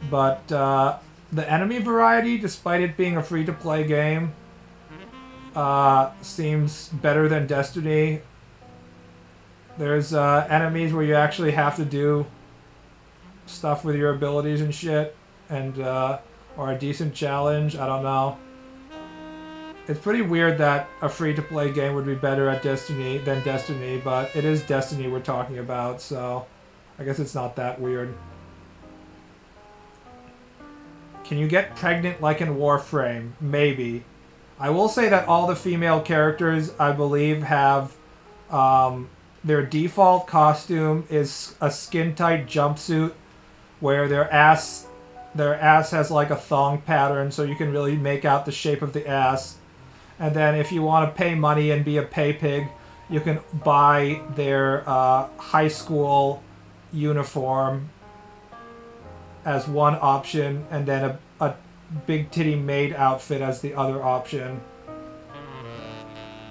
But the enemy variety, despite it being a free-to-play game, seems better than Destiny. There's enemies where you actually have to do stuff with your abilities and shit, and or a decent challenge. I don't know. It's pretty weird that a free-to-play game would be better at Destiny than Destiny, but it is Destiny we're talking about, so I guess it's not that weird. Can you get pregnant like in Warframe? Maybe. I will say that all the female characters, I believe, have their default costume is a skin-tight jumpsuit where their ass has like a thong pattern, so you can really make out the shape of the ass. And then if you want to pay money and be a pay pig, you can buy their high school uniform as one option, and then a big titty maid outfit as the other option.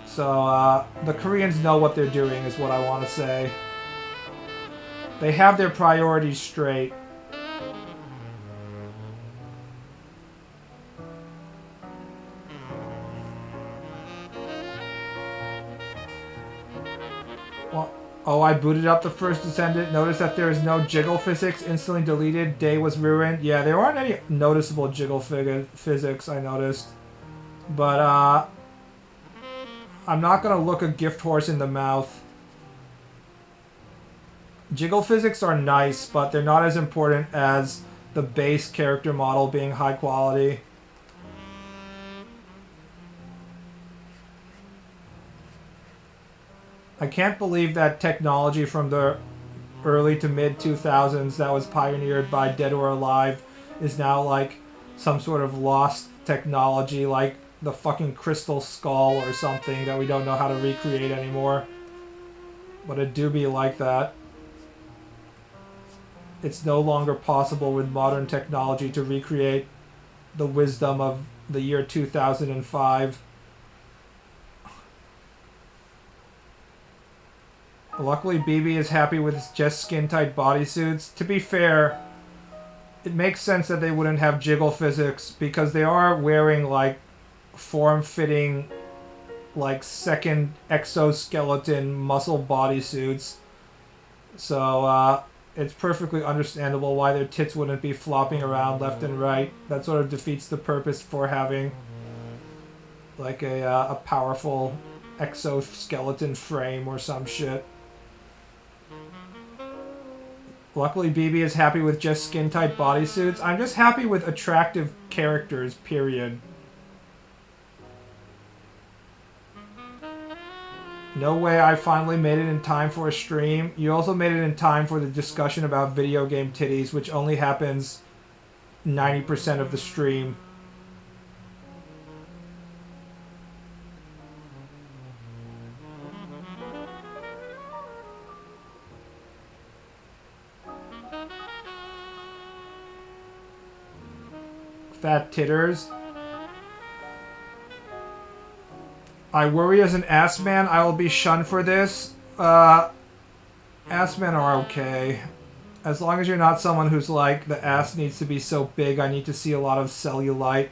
So the Koreans know what they're doing, is what I want to say. They have their priorities straight. Oh, I booted up the first Descendant. Noticed that there is no jiggle physics. Instantly deleted. Day was ruined. Yeah, there aren't any noticeable jiggle physics, I noticed. But, I'm not going to look a gift horse in the mouth. Jiggle physics are nice, but they're not as important as the base character model being high quality. I can't believe that technology from the early to mid 2000s that was pioneered by Dead or Alive is now like some sort of lost technology. Like the fucking crystal skull or something that we don't know how to recreate anymore. But it do be like that. It's no longer possible with modern technology to recreate the wisdom of the year 2005. Luckily, BB is happy with just skin-tight bodysuits. To be fair, it makes sense that they wouldn't have jiggle physics because they are wearing, like, form-fitting, like, second exoskeleton muscle bodysuits. So, it's perfectly understandable why their tits wouldn't be flopping around left and right. That sort of defeats the purpose for having, like, a powerful exoskeleton frame or some shit. Luckily, BB is happy with just skin-tight bodysuits. I'm just happy with attractive characters, period. No way I finally made it in time for a stream. You also made it in time for the discussion about video game titties, which only happens 90% of the stream. Fat titters. I worry as an ass man I will be shunned for this. Ass men are okay. As long as you're not someone who's like, the ass needs to be so big I need to see a lot of cellulite.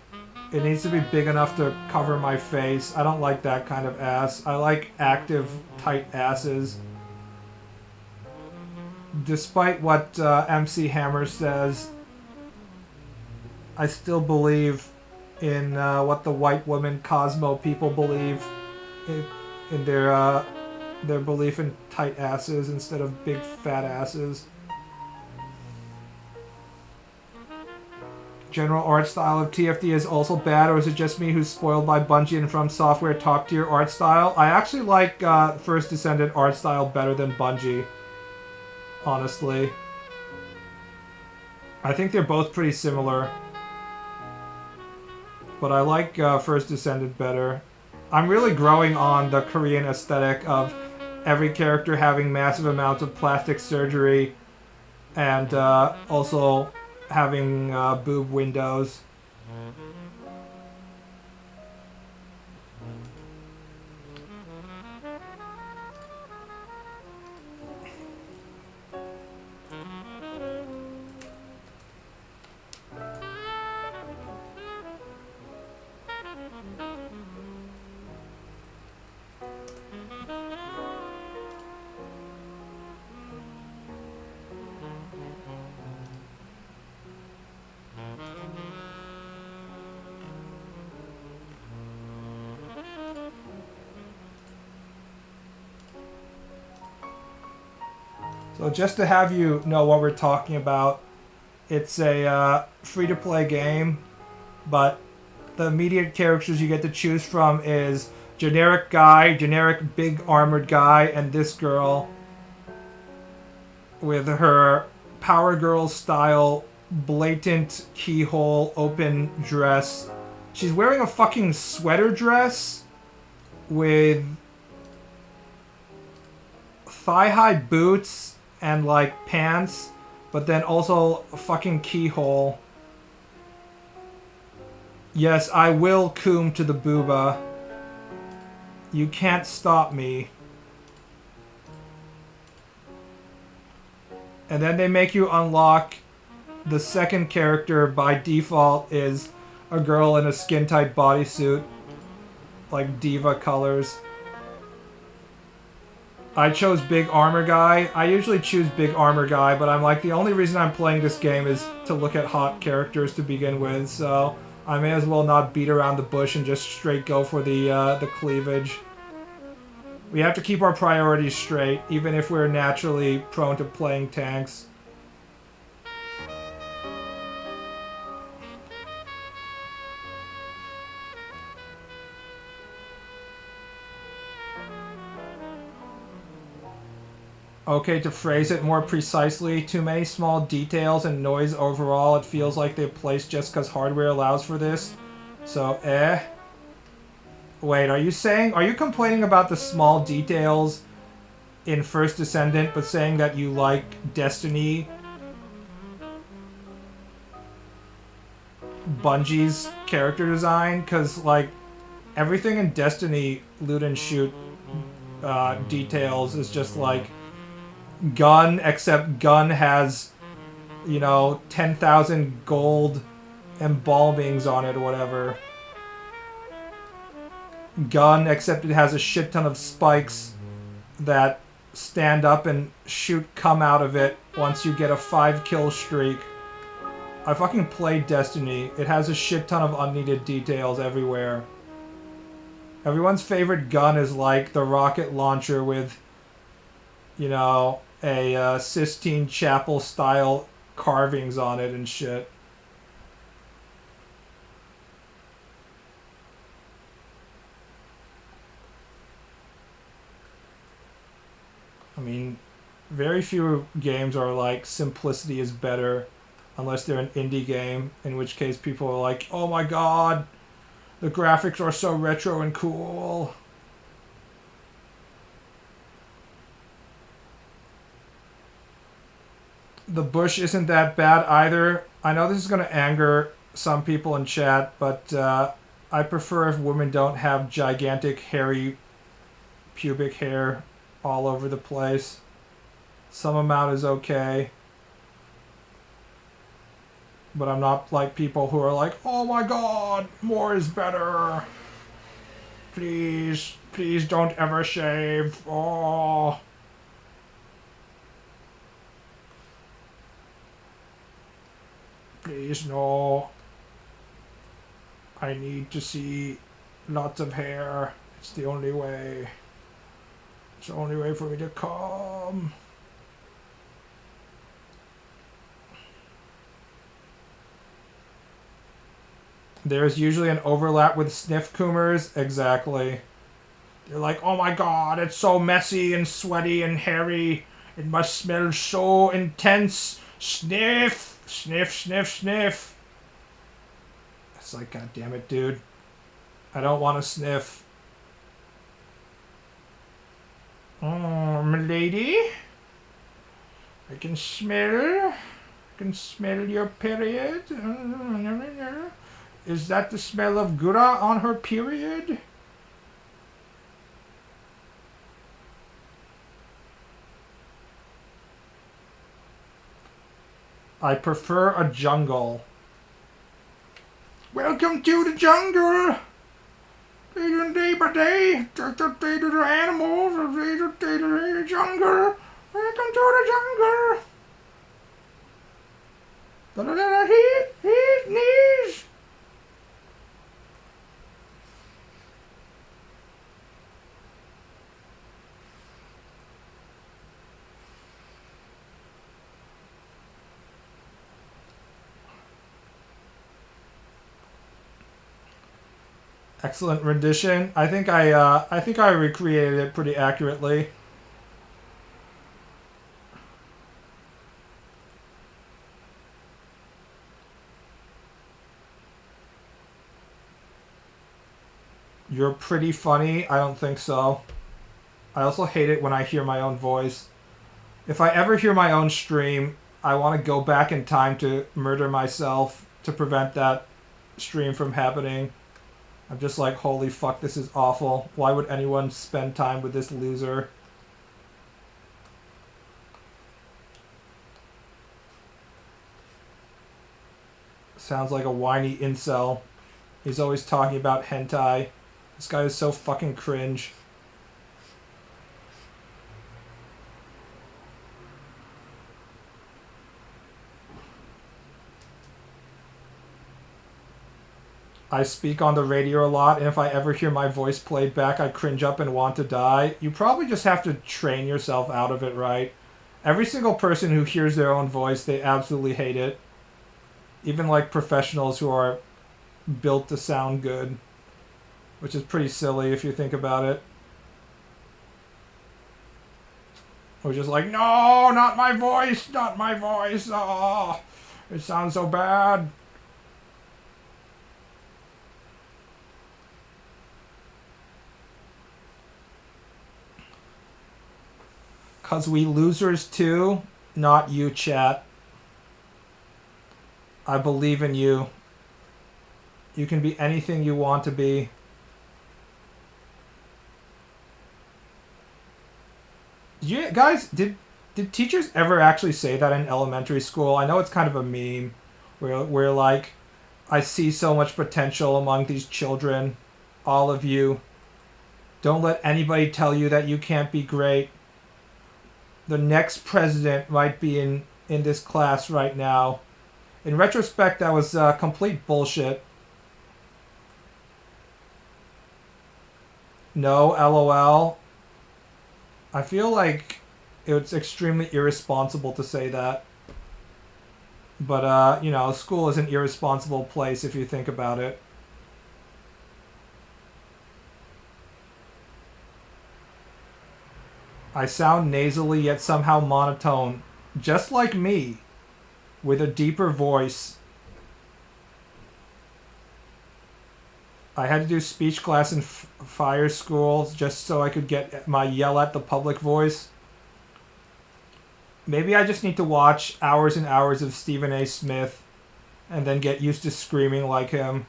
It needs to be big enough to cover my face. I don't like that kind of ass. I like active, tight asses. Despite what MC Hammer says, I still believe in what the white woman Cosmo people believe in their belief in tight asses instead of big fat asses. General art style of TFD is also bad, or is it just me who's spoiled by Bungie and From Software top tier art style? I actually like First Descendant art style better than Bungie, honestly. I think they're both pretty similar. But I like First Descendant better. I'm really growing on the Korean aesthetic of every character having massive amounts of plastic surgery and also having boob windows. So just to have you know what we're talking about, it's a free-to-play game, but the immediate characters you get to choose from is generic guy, generic big armored guy, and this girl with her Power Girl style blatant keyhole open dress. She's wearing a fucking sweater dress with thigh-high boots and like pants, but then also a fucking keyhole. Yes, I will coom to the booba. You can't stop me. And then they make you unlock the second character by default is a girl in a skin-tight bodysuit, like diva colors. I chose Big Armor Guy. I usually choose Big Armor Guy, but I'm like, the only reason I'm playing this game is to look at hot characters to begin with, so I may as well not beat around the bush and just straight go for the cleavage. We have to keep our priorities straight, even if we're naturally prone to playing tanks. Okay, to phrase it more precisely, too many small details and noise overall. It feels like they're placed just because hardware allows for this. So, Wait, are you complaining about the small details in First Descendant, but saying that you like Destiny, Bungie's character design? Because, like, everything in Destiny loot and shoot details is just like gun, except gun has, 10,000 gold embalmings on it or whatever. Gun, except it has a shit ton of spikes that stand up and come out of it once you get a 5-kill streak. I fucking played Destiny. It has a shit ton of unneeded details everywhere. Everyone's favorite gun is like the rocket launcher with, a Sistine Chapel style carvings on it and shit. I mean, very few games are like simplicity is better, unless they're an indie game, in which case people are like, oh my god, the graphics are so retro and cool. The bush isn't that bad either. I know this is going to anger some people in chat, but I prefer if women don't have gigantic hairy pubic hair all over the place. Some amount is okay. But I'm not like people who are like, oh my god, more is better. Please, please don't ever shave. Oh. Please, no. I need to see lots of hair. It's the only way. It's the only way for me to come. There's usually an overlap with sniff coomers. Exactly. They're like, oh my god, it's so messy and sweaty and hairy. It must smell so intense. Sniff! Sniff, sniff, sniff. It's like, god damn it, dude. I don't want to sniff. Oh, milady. I can smell your period. Is that the smell of Gura on her period? I prefer a jungle. Welcome to the jungle. Day by day, day to the animals, day to the jungle. Welcome to the jungle. Heat, knees. Excellent rendition. I think I recreated it pretty accurately. You're pretty funny. I don't think so. I also hate it when I hear my own voice. If I ever hear my own stream, I want to go back in time to murder myself to prevent that stream from happening. I'm just like, holy fuck, this is awful. Why would anyone spend time with this loser? Sounds like a whiny incel. He's always talking about hentai. This guy is so fucking cringe. I speak on the radio a lot, and if I ever hear my voice played back, I cringe up and want to die. You probably just have to train yourself out of it, right? Every single person who hears their own voice, they absolutely hate it. Even like professionals who are built to sound good. Which is pretty silly if you think about it. We're just like, no, not my voice, not my voice. Oh, it sounds so bad. 'Cause we losers too, not you, chat. I believe in you. You can be anything you want to be. You guys, did teachers ever actually say that in elementary school? I know it's kind of a meme where like I see so much potential among these children, all of you. Don't let anybody tell you that you can't be great. The next president might be in this class right now. In retrospect, that was complete bullshit. No, LOL. I feel like it's extremely irresponsible to say that. But, you know, school is an irresponsible place if you think about it. I sound nasally yet somehow monotone, just like me, with a deeper voice. I had to do speech class in fire school just so I could get my yell at the public voice. Maybe I just need to watch hours and hours of Stephen A. Smith and then get used to screaming like him.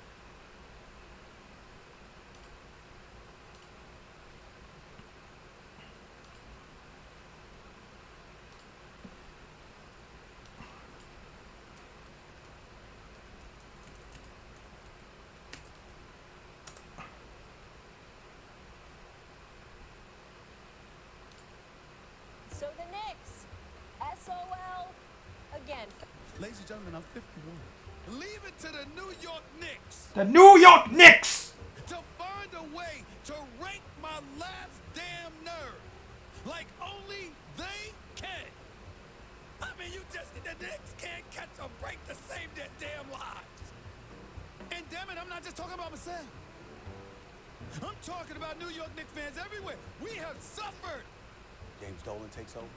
So the Knicks, SOL, again. Ladies and gentlemen, I'm 51. Leave it to the New York Knicks. The New York Knicks! To find a way to rake my last damn nerve. Like only they can. I mean, the Knicks can't catch a break to save their damn lives. And damn it, I'm not just talking about myself. I'm talking about New York Knicks fans everywhere. We have suffered. James Dolan takes over.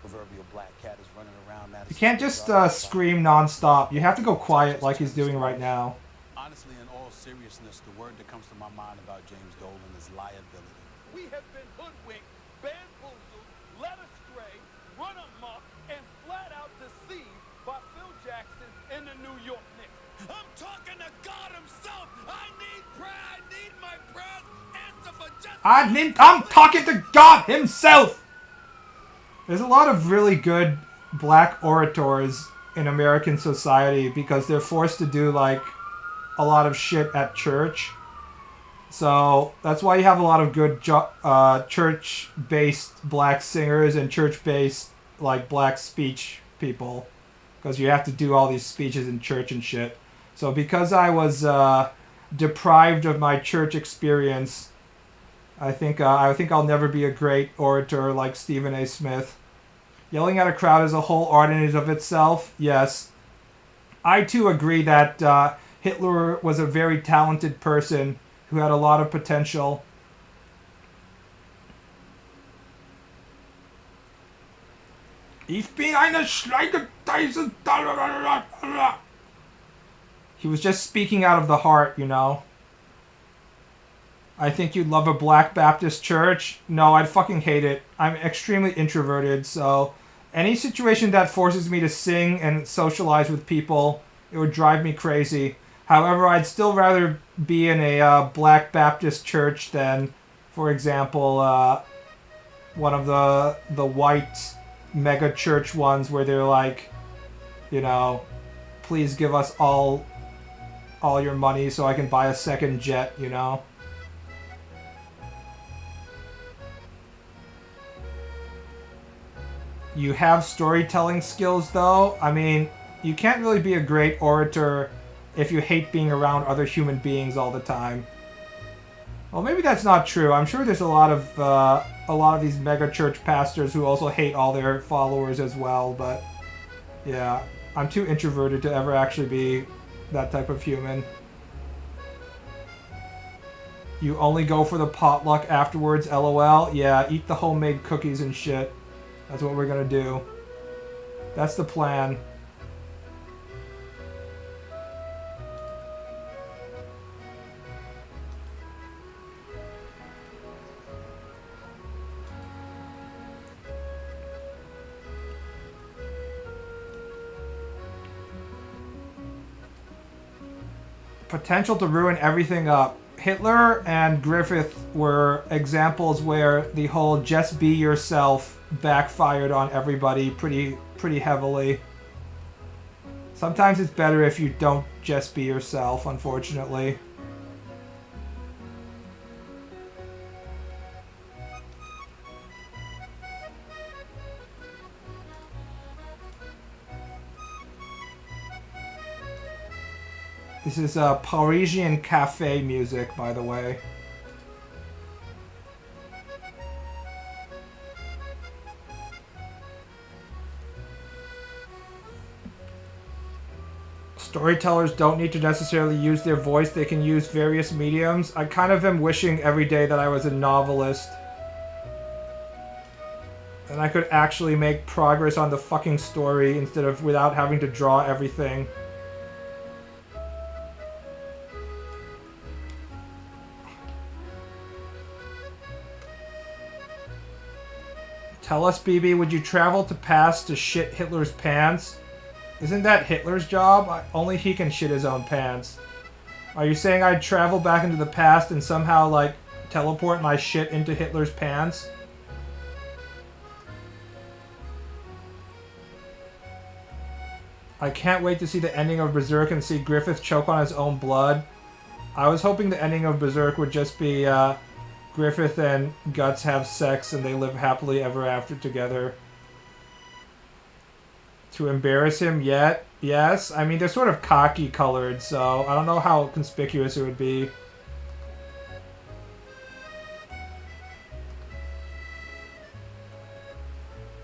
Proverbial black cat is running around. You can't just scream non-stop. You have to go quiet like he's doing right now. Honestly, in all seriousness, the word that comes to my mind about James Dolan is liability. We have been hoodwinked, bamboozled, led astray, run amok, and flat out deceived by Phil Jackson and the New York Knicks. I'm talking to God himself. I need prayer. I need my prayers answered for justice. I'm talking to God himself! There's a lot of really good black orators in American society because they're forced to do like a lot of shit at church. So that's why you have a lot of good church-based black singers and church-based like black speech people, because you have to do all these speeches in church and shit. So because I was deprived of my church experience, I think I'll never be a great orator like Stephen A. Smith. Yelling at a crowd is a whole art in and of itself. Yes, I too agree that Hitler was a very talented person who had a lot of potential. Ich bin eine Schleigedeise. He was just speaking out of the heart, you know. I think you'd love a Black Baptist church. No, I'd fucking hate it. I'm extremely introverted, so any situation that forces me to sing and socialize with people, it would drive me crazy. However, I'd still rather be in a Black Baptist church than, for example, one of the white mega church ones where they're like, you know, please give us all your money so I can buy a second jet, you know. You have storytelling skills, though. I mean, you can't really be a great orator if you hate being around other human beings all the time. Well, maybe that's not true. I'm sure there's a lot of these mega church pastors who also hate all their followers as well. But yeah, I'm too introverted to ever actually be that type of human. You only go for the potluck afterwards, LOL. Yeah, eat the homemade cookies and shit. That's what we're gonna do. That's the plan. Potential to ruin everything up. Hitler and Griffith were examples where the whole just be yourself backfired on everybody pretty heavily. Sometimes it's better if you don't just be yourself, unfortunately. This is Parisian cafe music, by the way. Storytellers don't need to necessarily use their voice, they can use various mediums. I kind of am wishing every day that I was a novelist. And I could actually make progress on the fucking story instead of without having to draw everything. Tell us, BB, would you travel to past to shit Hitler's pants? Isn't that Hitler's job? Only he can shit his own pants. Are you saying I'd travel back into the past and somehow, like, teleport my shit into Hitler's pants? I can't wait to see the ending of Berserk and see Griffith choke on his own blood. I was hoping the ending of Berserk would just be, Griffith and Guts have sex and they live happily ever after together. To embarrass him yet? Yes. I mean, they're sort of cocky colored, so I don't know how conspicuous it would be.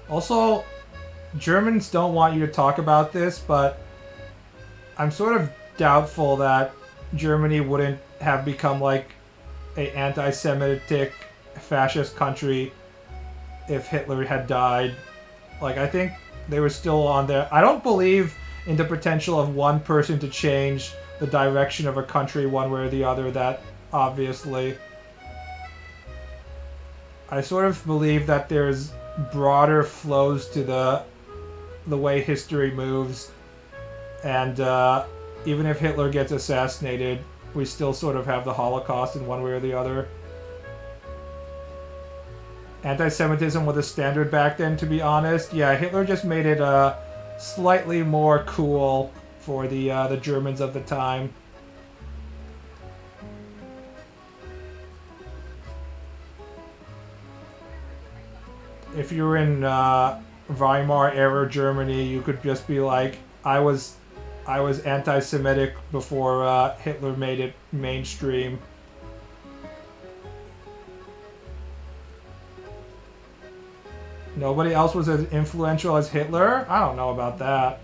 Also, Germans don't want you to talk about this, but I'm sort of doubtful that Germany wouldn't have become like a anti-Semitic fascist country if Hitler had died. Like, I think they were still on there. I don't believe in the potential of one person to change the direction of a country one way or the other, that obviously. I sort of believe that there's broader flows to the way history moves, and even if Hitler gets assassinated, we still sort of have the Holocaust in one way or the other. Anti-Semitism was a standard back then, to be honest. Yeah, Hitler just made it slightly more cool for the Germans of the time. If you were in Weimar era Germany, you could just be like, I was anti-Semitic before Hitler made it mainstream. Nobody else was as influential as Hitler? I don't know about that.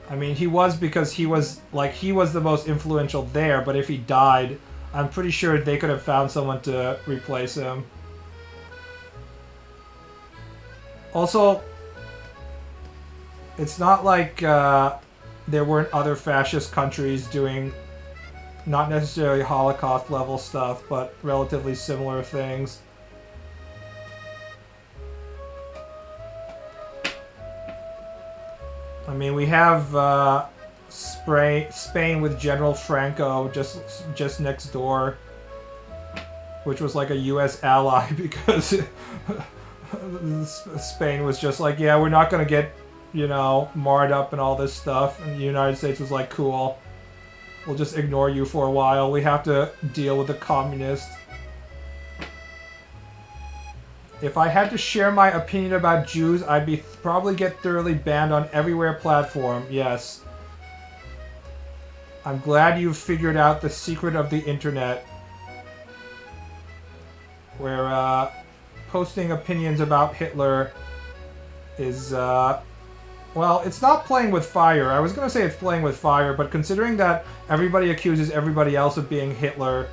I mean, he was, because he was the most influential there, but if he died, I'm pretty sure they could have found someone to replace him. Also, it's not like there weren't other fascist countries doing not necessarily Holocaust level stuff, but relatively similar things. I mean, we have Spain with General Franco just next door, which was like a U.S. ally because Spain was just like, yeah, we're not gonna get, you know, marred up and all this stuff, and the United States was like, cool, we'll just ignore you for a while. We have to deal with the communists. If I had to share my opinion about Jews, I'd probably get thoroughly banned on everywhere platform. Yes. I'm glad you've figured out the secret of the internet, where posting opinions about Hitler is, well, it's not playing with fire. I was going to say it's playing with fire, but considering that everybody accuses everybody else of being Hitler,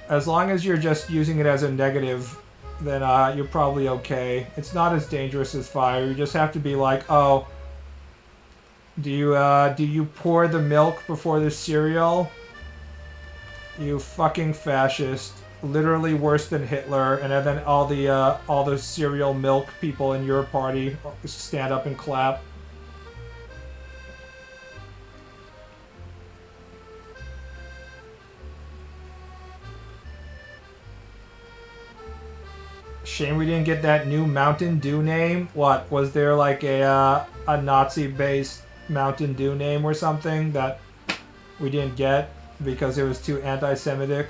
as long as you're just using it as a negative, then you're probably okay. It's not as dangerous as fire. You just have to be like, oh, do you pour the milk before the cereal? You fucking fascist. Literally worse than Hitler. And then all the cereal milk people in your party stand up and clap. Shame we didn't get that new Mountain Dew name. What, was there like a Nazi-based Mountain Dew name or something that we didn't get because it was too anti-Semitic?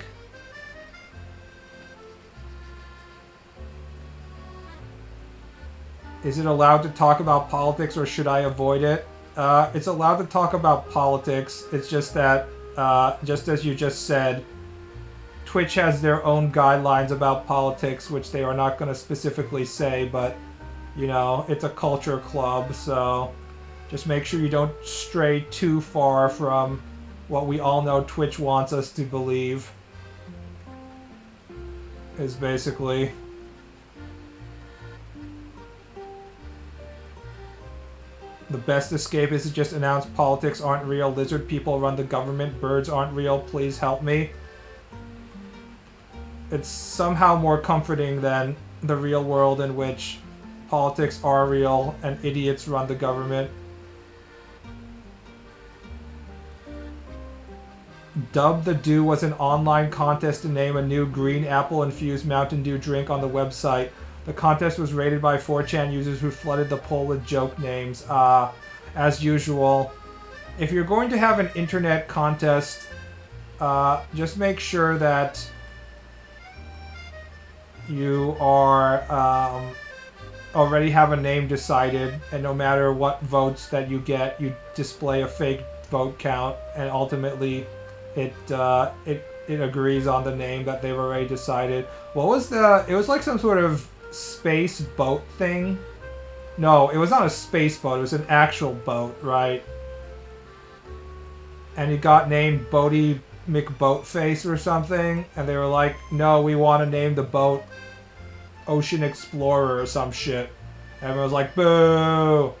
Is it allowed to talk about politics or should I avoid it? It's allowed to talk about politics. It's just that, just as you just said, Twitch has their own guidelines about politics, which they are not going to specifically say, but, you know, it's a culture club, so just make sure you don't stray too far from what we all know Twitch wants us to believe, is basically... The best escape is to just announce politics aren't real, lizard people run the government, birds aren't real, please help me. It's somehow more comforting than the real world in which politics are real and idiots run the government. Dub the Dew was an online contest to name a new green apple-infused Mountain Dew drink on the website. The contest was rated by 4chan users who flooded the poll with joke names. As usual, if you're going to have an internet contest, just make sure that you are already have a name decided, and no matter what votes that you get, you display a fake vote count, and ultimately it agrees on the name that they've already decided. What was the... It was like some sort of space boat thing? No, it was not a space boat, it was an actual boat, right? And it got named Bodie McBoatface or something, and they were like, no, we want to name the boat Ocean Explorer or some shit. And everyone was like, boo!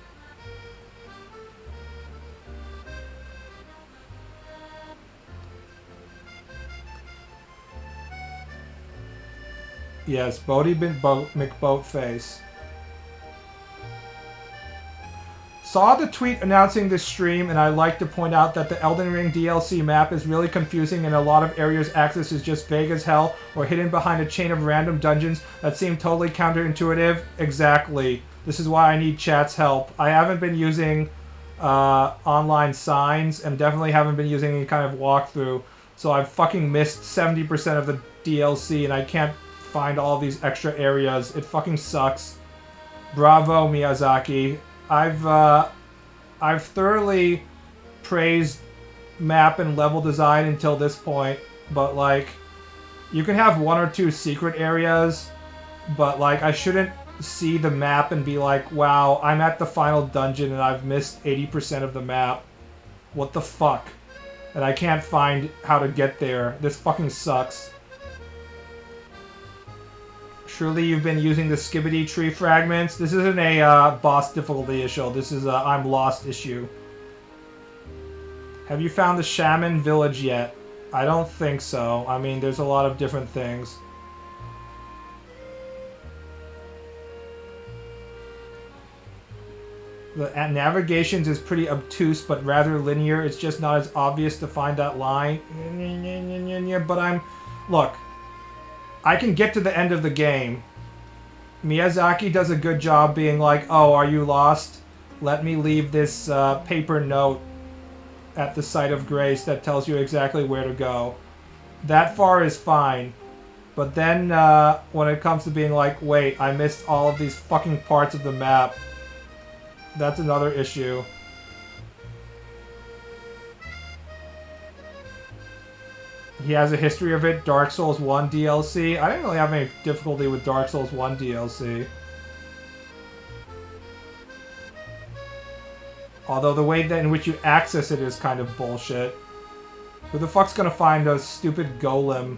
Yes, Bodie McBoatface. Saw the tweet announcing this stream, and I'd like to point out that the Elden Ring DLC map is really confusing, and a lot of areas access is just vague as hell, or hidden behind a chain of random dungeons that seem totally counterintuitive. Exactly. This is why I need chat's help. I haven't been using online signs, and definitely haven't been using any kind of walkthrough, so I've fucking missed 70% of the DLC, and I can't find all these extra areas. It fucking sucks. Bravo, Miyazaki. I've thoroughly praised map and level design until this point, but like, you can have one or two secret areas, but like, I shouldn't see the map and be like, wow, I'm at the final dungeon and I've missed 80% of the map. What the fuck? And I can't find how to get there. This fucking sucks. Surely you've been using the Skibbity tree fragments. This isn't a boss difficulty issue. This is a I'm lost issue. Have you found the Shaman village yet? I don't think so. I mean, there's a lot of different things. The navigations is pretty obtuse, but rather linear. It's just not as obvious to find that line. But look, I can get to the end of the game. Miyazaki does a good job being like, oh, are you lost? Let me leave this paper note at the site of grace that tells you exactly where to go. That far is fine. But then when it comes to being like, wait, I missed all of these fucking parts of the map, that's another issue. He has a history of it. Dark Souls 1 DLC. I didn't really have any difficulty with Dark Souls 1 DLC. Although the way that in which you access it is kind of bullshit. Who the fuck's gonna find a stupid golem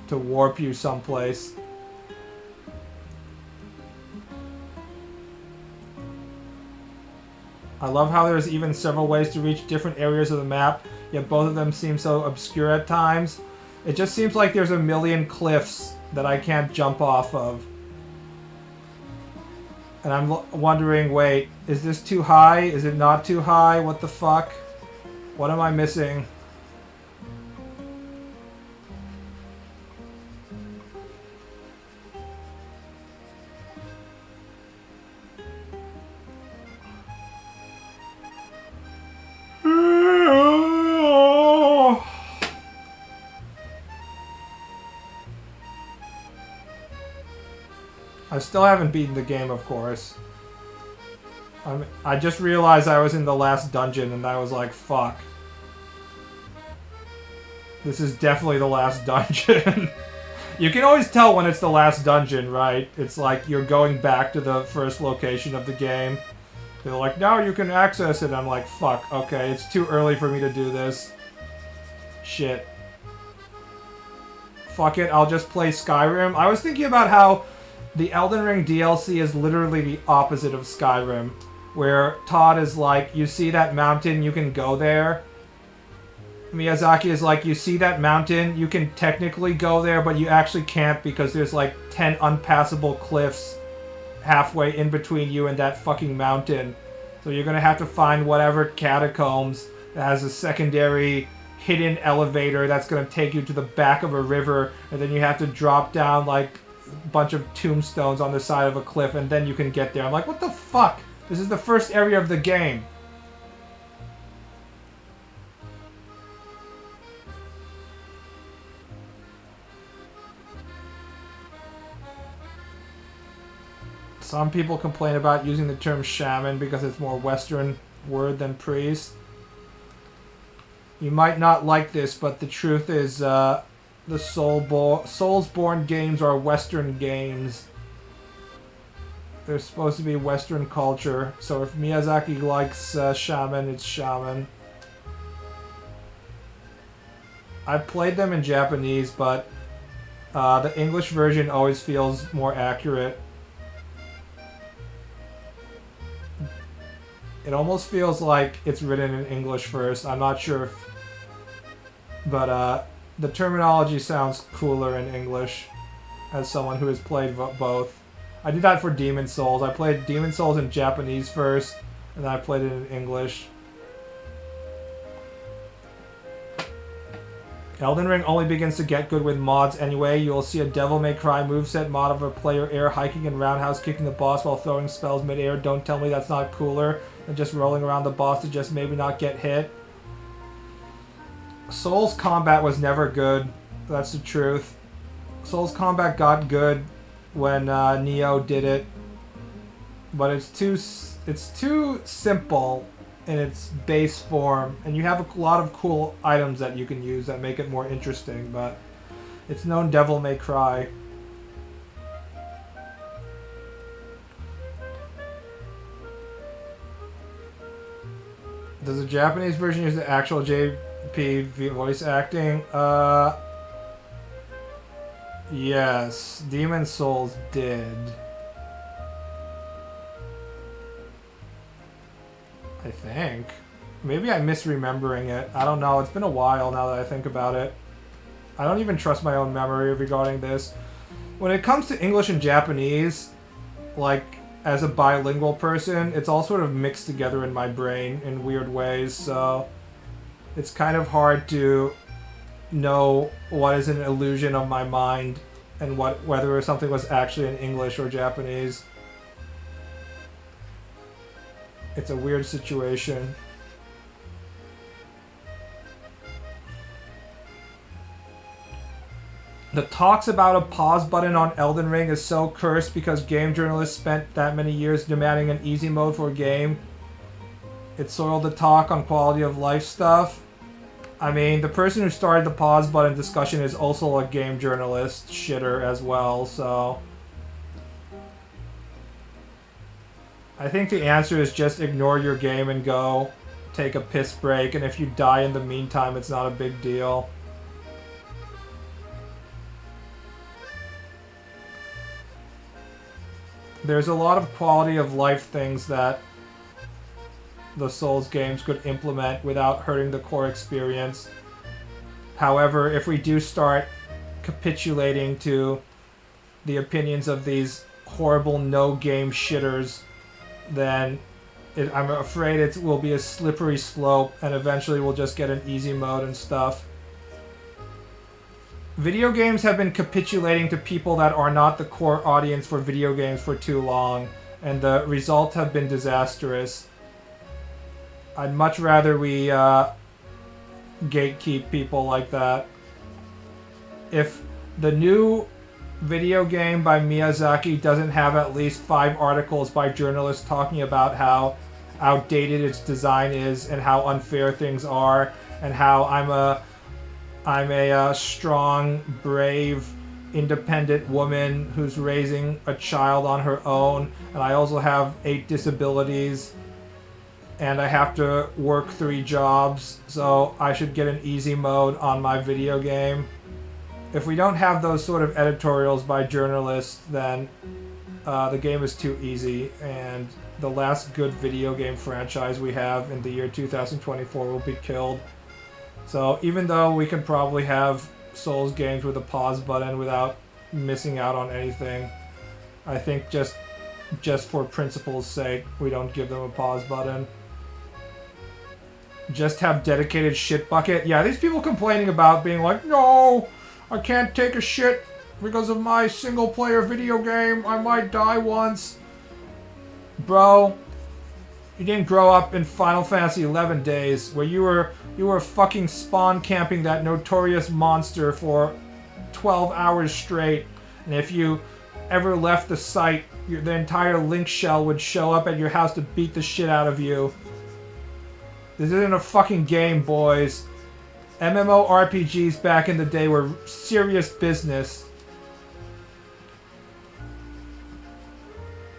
to warp you someplace? I love how there's even several ways to reach different areas of the map, yet both of them seem so obscure at times. It just seems like there's a million cliffs that I can't jump off of. And I'm wondering, wait, is this too high? Is it not too high? What the fuck? What am I missing? still haven't beaten the game, of course. I just realized I was in the last dungeon, and I was like, fuck. This is definitely the last dungeon. You can always tell when it's the last dungeon, right? It's like you're going back to the first location of the game. They're like, now you can access it. I'm like, fuck, okay, it's too early for me to do this. Shit. Fuck it, I'll just play Skyrim. I was thinking about how the Elden Ring DLC is literally the opposite of Skyrim. Where Todd is like, you see that mountain, you can go there. Miyazaki is like, you see that mountain, you can technically go there, but you actually can't because there's like 10 unpassable cliffs halfway in between you and that fucking mountain. So you're gonna have to find whatever catacombs that has a secondary hidden elevator that's gonna take you to the back of a river, and then you have to drop down like a bunch of tombstones on the side of a cliff, and then you can get there. I'm like, what the fuck? This is the first area of the game. Some people complain about using the term shaman because it's more Western word than priest. You might not like this, but the truth is the Soulsborne games are Western games. They're supposed to be Western culture, so if Miyazaki likes shaman, it's shaman. I've played them in Japanese, but the English version always feels more accurate. It almost feels like it's written in English first. I'm not sure if... But the terminology sounds cooler in English as someone who has played both. I did that for Demon's Souls. I played Demon's Souls in Japanese first, and then I played it in English. Elden Ring only begins to get good with mods anyway. You'll see a Devil May Cry moveset mod of a player air hiking and roundhouse kicking the boss while throwing spells mid-air. Don't tell me that's not cooler than just rolling around the boss to just maybe not get hit. Souls combat was never good. That's the truth. Souls combat got good when Neo did it, but it's too simple in its base form, and you have a lot of cool items that you can use that make it more interesting, but it's no Devil May Cry. Does the Japanese version use the actual JP voice acting? Yes, Demon's Souls did. I think. Maybe I'm misremembering it. I don't know. It's been a while now that I think about it. I don't even trust my own memory regarding this. When it comes to English and Japanese, like, as a bilingual person, it's all sort of mixed together in my brain in weird ways, so it's kind of hard to know what is an illusion of my mind and whether something was actually in English or Japanese. It's a weird situation. The talks about a pause button on Elden Ring is so cursed because game journalists spent that many years demanding an easy mode for a game. It soiled the talk on quality of life stuff. I mean, the person who started the pause button discussion is also a game journalist shitter as well, so... I think the answer is just ignore your game and go take a piss break, and if you die in the meantime, it's not a big deal. There's a lot of quality of life things that the Souls games could implement without hurting the core experience. However, if we do start capitulating to the opinions of these horrible no-game shitters, then I'm afraid it will be a slippery slope, and eventually we'll just get an easy mode and stuff. Video games have been capitulating to people that are not the core audience for video games for too long, and the results have been disastrous. I'd much rather we gatekeep people like that. If the new video game by Miyazaki doesn't have at least 5 articles by journalists talking about how outdated its design is and how unfair things are and how I'm a strong, brave, independent woman who's raising a child on her own, and I also have 8 disabilities, and I have to work 3 jobs, so I should get an easy mode on my video game. If we don't have those sort of editorials by journalists, then the game is too easy, and the last good video game franchise we have in the year 2024 will be killed. So even though we could probably have Souls games with a pause button without missing out on anything, I think just for principle's sake, we don't give them a pause button. Just have dedicated shit bucket. Yeah, these people complaining about being like, no, I can't take a shit because of my single player video game. I might die once. Bro, you didn't grow up in Final Fantasy 11 days where you were fucking spawn camping that notorious monster for 12 hours straight, and if you ever left the site, the entire link shell would show up at your house to beat the shit out of you. This isn't a fucking game, boys. MMORPGs back in the day were serious business.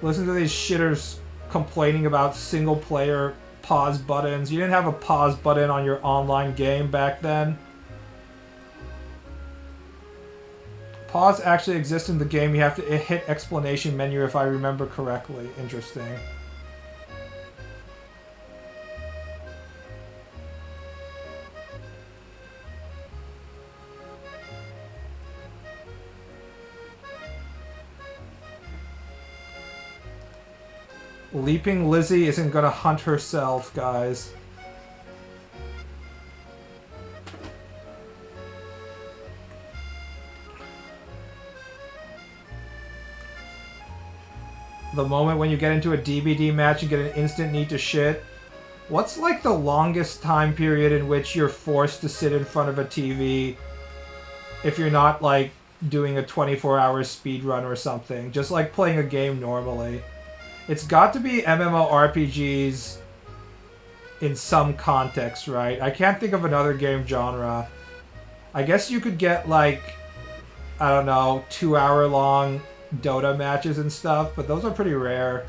Listen to these shitters complaining about single player pause buttons. You didn't have a pause button on your online game back then. Pause actually exists in the game. You have to hit explanation menu if I remember correctly. Interesting. Leaping Lizzie isn't gonna hunt herself, guys. The moment when you get into a DBD match and get an instant need to shit. What's like the longest time period in which you're forced to sit in front of a TV if you're not like doing a 24-hour speed run or something? Just like playing a game normally. It's got to be MMORPGs in some context, right? I can't think of another game genre. I guess you could get like, I don't know, 2-hour-long Dota matches and stuff, but those are pretty rare.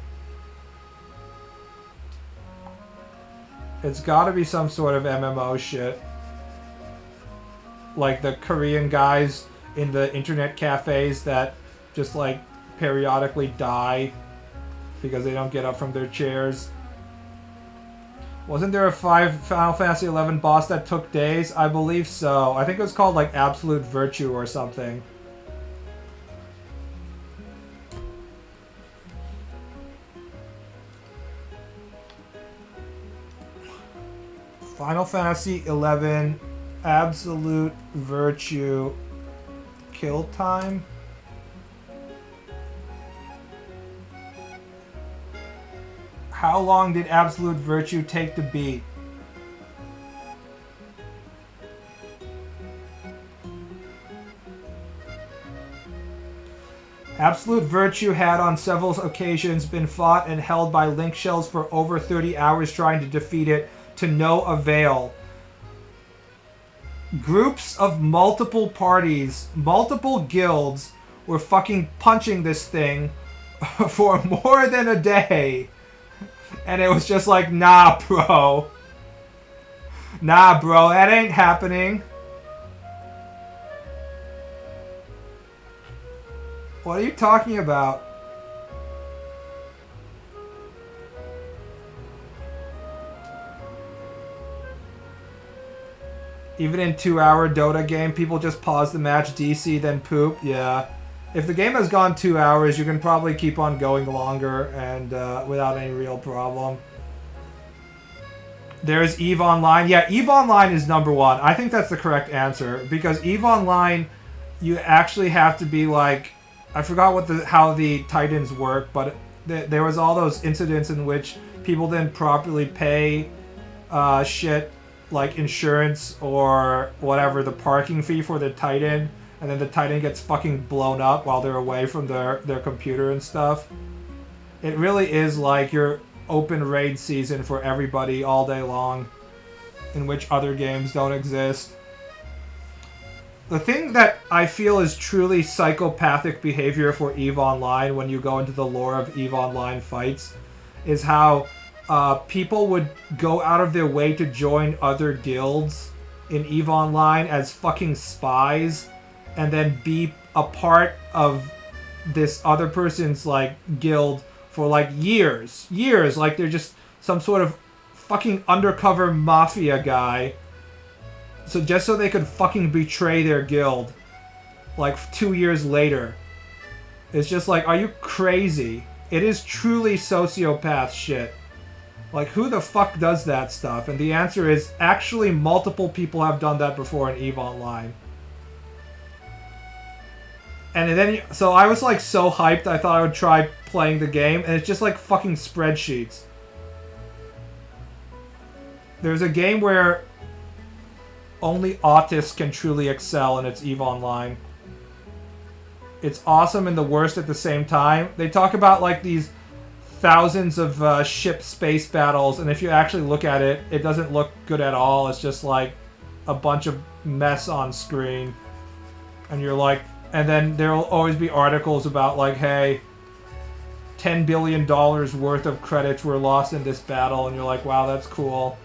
It's got to be some sort of MMO shit. Like the Korean guys in the internet cafes that just like periodically die because they don't get up from their chairs. Wasn't there a Final Fantasy 11 boss that took days? I believe so. I think it was called like Absolute Virtue or something. Final Fantasy 11 Absolute Virtue kill time. How long did Absolute Virtue take to beat? Absolute Virtue had on several occasions been fought and held by link shells for over 30 hours trying to defeat it to no avail. Groups of multiple parties, multiple guilds were fucking punching this thing for more than a day. And it was just like, nah, bro. Nah, bro, that ain't happening. What are you talking about? Even in 2-hour Dota game, people just pause the match, DC, then poop. Yeah. If the game has gone 2 hours, you can probably keep on going longer and without any real problem. There's EVE Online. Yeah, EVE Online is number 1. I think that's the correct answer. Because EVE Online, you actually have to be like... I forgot how the Titans work, but there was all those incidents in which people didn't properly pay shit like insurance or whatever, the parking fee for the Titan. and then the Titan gets fucking blown up while they're away from their computer and stuff. It really is like your open raid season for everybody all day long, in which other games don't exist. The thing that I feel is truly psychopathic behavior for EVE Online when you go into the lore of EVE Online fights is how people would go out of their way to join other guilds in EVE Online as fucking spies and then be a part of this other person's like guild for like years, like they're just some sort of fucking undercover mafia guy. So just so they could fucking betray their guild like 2 years later. It's just like, are you crazy? It is truly sociopath shit. Like, who the fuck does that stuff? And the answer is, actually multiple people have done that before in EVE Online. And then, so I was like so hyped I thought I would try playing the game, and it's just like fucking spreadsheets. There's a game where only autists can truly excel, and it's EVE Online. It's awesome and the worst at the same time. They talk about like these thousands of ship space battles, and if you actually look at it, it doesn't look good at all. It's just like a bunch of mess on screen. And you're like, and then there'll always be articles about like, hey, $10 billion worth of credits were lost in this battle, and you're like, wow, that's cool.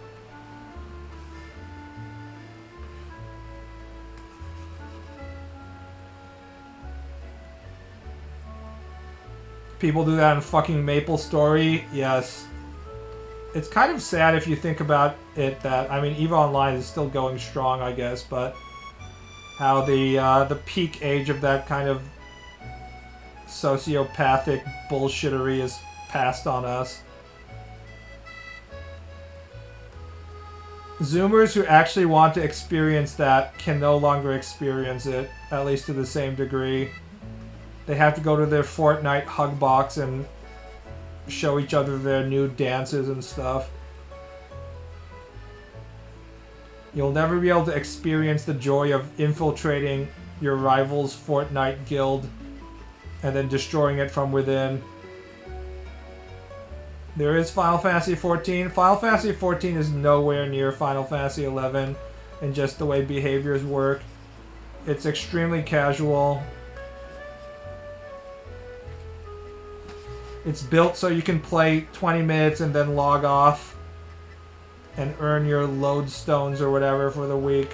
People do that in fucking MapleStory, yes. It's kind of sad if you think about it that, I mean, EVE Online is still going strong, I guess, but how the peak age of that kind of sociopathic bullshittery is passed on us. Zoomers who actually want to experience that can no longer experience it, at least to the same degree. They have to go to their Fortnite hug box and show each other their new dances and stuff. You'll never be able to experience the joy of infiltrating your rival's Fortnite guild and then destroying it from within. There is Final Fantasy XIV. Final Fantasy XIV is nowhere near Final Fantasy XI in just the way behaviors work. It's extremely casual. It's built so you can play 20 minutes and then log off and earn your lodestones or whatever for the week.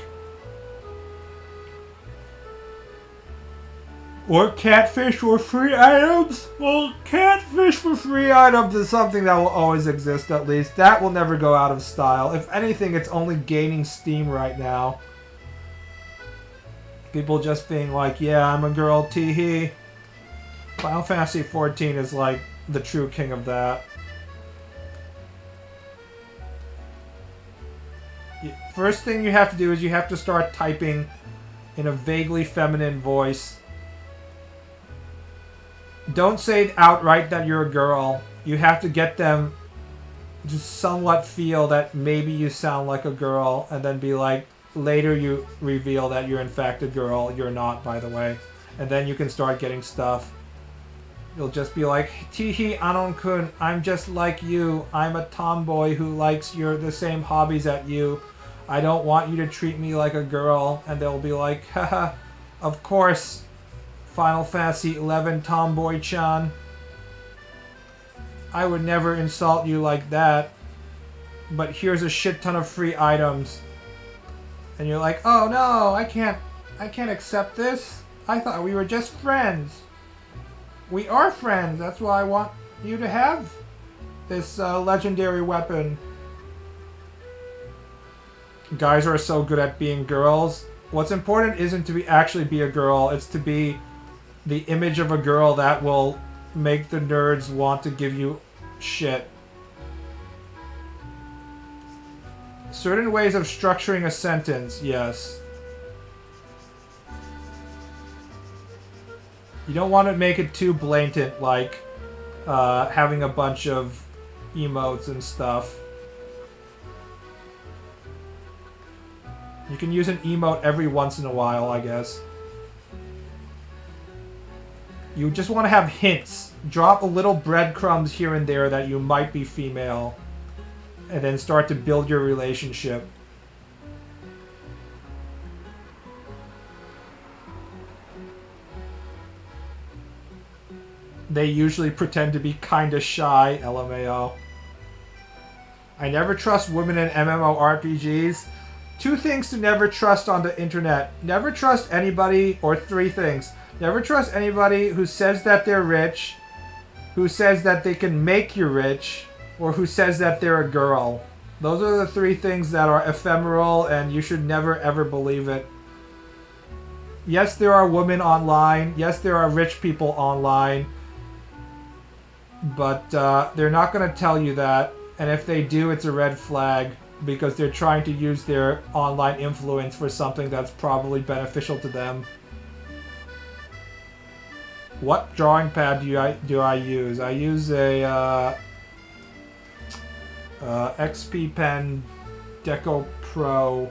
Or catfish for free items? Well, catfish for free items is something that will always exist, at least. That will never go out of style. If anything, it's only gaining steam right now. People just being like, yeah, I'm a girl, tee-hee. Final Fantasy XIV is like the true king of that. First thing you have to do is you have to start typing in a vaguely feminine voice. Don't say outright that you're a girl. You have to get them to somewhat feel that maybe you sound like a girl, and then be like, later you reveal that you're in fact a girl. You're not, by the way. And then you can start getting stuff. You'll just be like, Teehee Anon-kun, I'm just like you. I'm a tomboy who likes the same hobbies at you. I don't want you to treat me like a girl. And they'll be like, haha, of course, Final Fantasy XI tomboy-chan. I would never insult you like that. But here's a shit ton of free items. And you're like, oh no, I can't accept this. I thought we were just friends. We are friends. That's why I want you to have this legendary weapon. Guys are so good at being girls. What's important isn't to actually be a girl. It's to be the image of a girl that will make the nerds want to give you shit. Certain ways of structuring a sentence, yes. You don't want to make it too blatant, like having a bunch of emotes and stuff. You can use an emote every once in a while, I guess. You just want to have hints. Drop a little breadcrumbs here and there that you might be female. And then start to build your relationship. They usually pretend to be kinda shy, LMAO. I never trust women in MMORPGs. 2 things to never trust on the internet. Never trust anybody, or 3 things. Never trust anybody who says that they're rich, who says that they can make you rich, or who says that they're a girl. Those are the 3 things that are ephemeral and you should never ever believe it. Yes, there are women online. Yes, there are rich people online. But they're not going to tell you that. And if they do, it's a red flag. Because they're trying to use their online influence for something that's probably beneficial to them. What drawing pad do I use? I use a XP Pen Deco Pro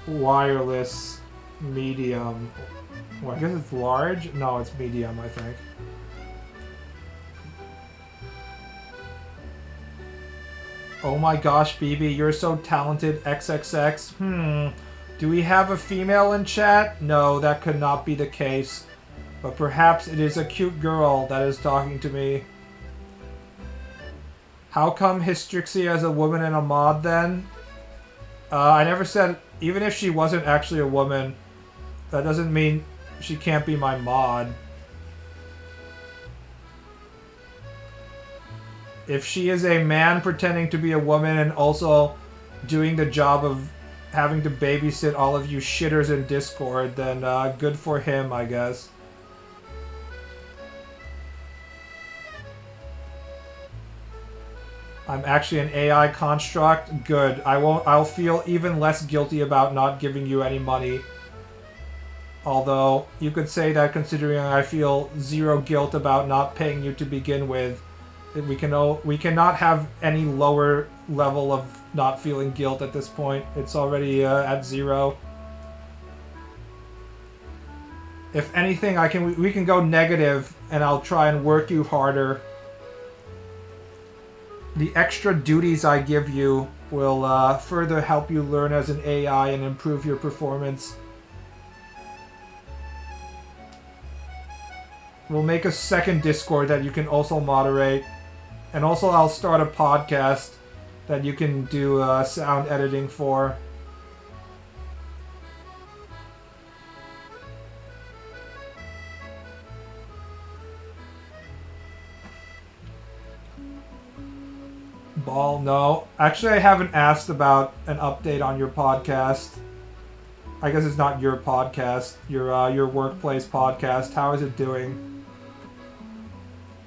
wireless medium. Well, I guess it's large? No, it's medium, I think. Oh my gosh, BB, you're so talented, XXX. Do we have a female in chat? No, that could not be the case. But perhaps it is a cute girl that is talking to me. How come Hystrixia is a woman and a mod then? I never said, even if she wasn't actually a woman, that doesn't mean she can't be my mod. If she is a man pretending to be a woman and also doing the job of having to babysit all of you shitters in Discord, then good for him, I guess. I'm actually an AI construct. Good. I'll feel even less guilty about not giving you any money. Although, you could say that considering I feel 0 guilt about not paying you to begin with, we cannot have any lower level of not feeling guilt at this point. It's already at 0. If anything, we can go negative, and I'll try and work you harder. The extra duties I give you will further help you learn as an AI and improve your performance. We'll make a second Discord that you can also moderate. And also I'll start a podcast that you can do sound editing for. Ball, no. Actually, I haven't asked about an update on your podcast. I guess it's not your podcast, your workplace podcast. How is it doing?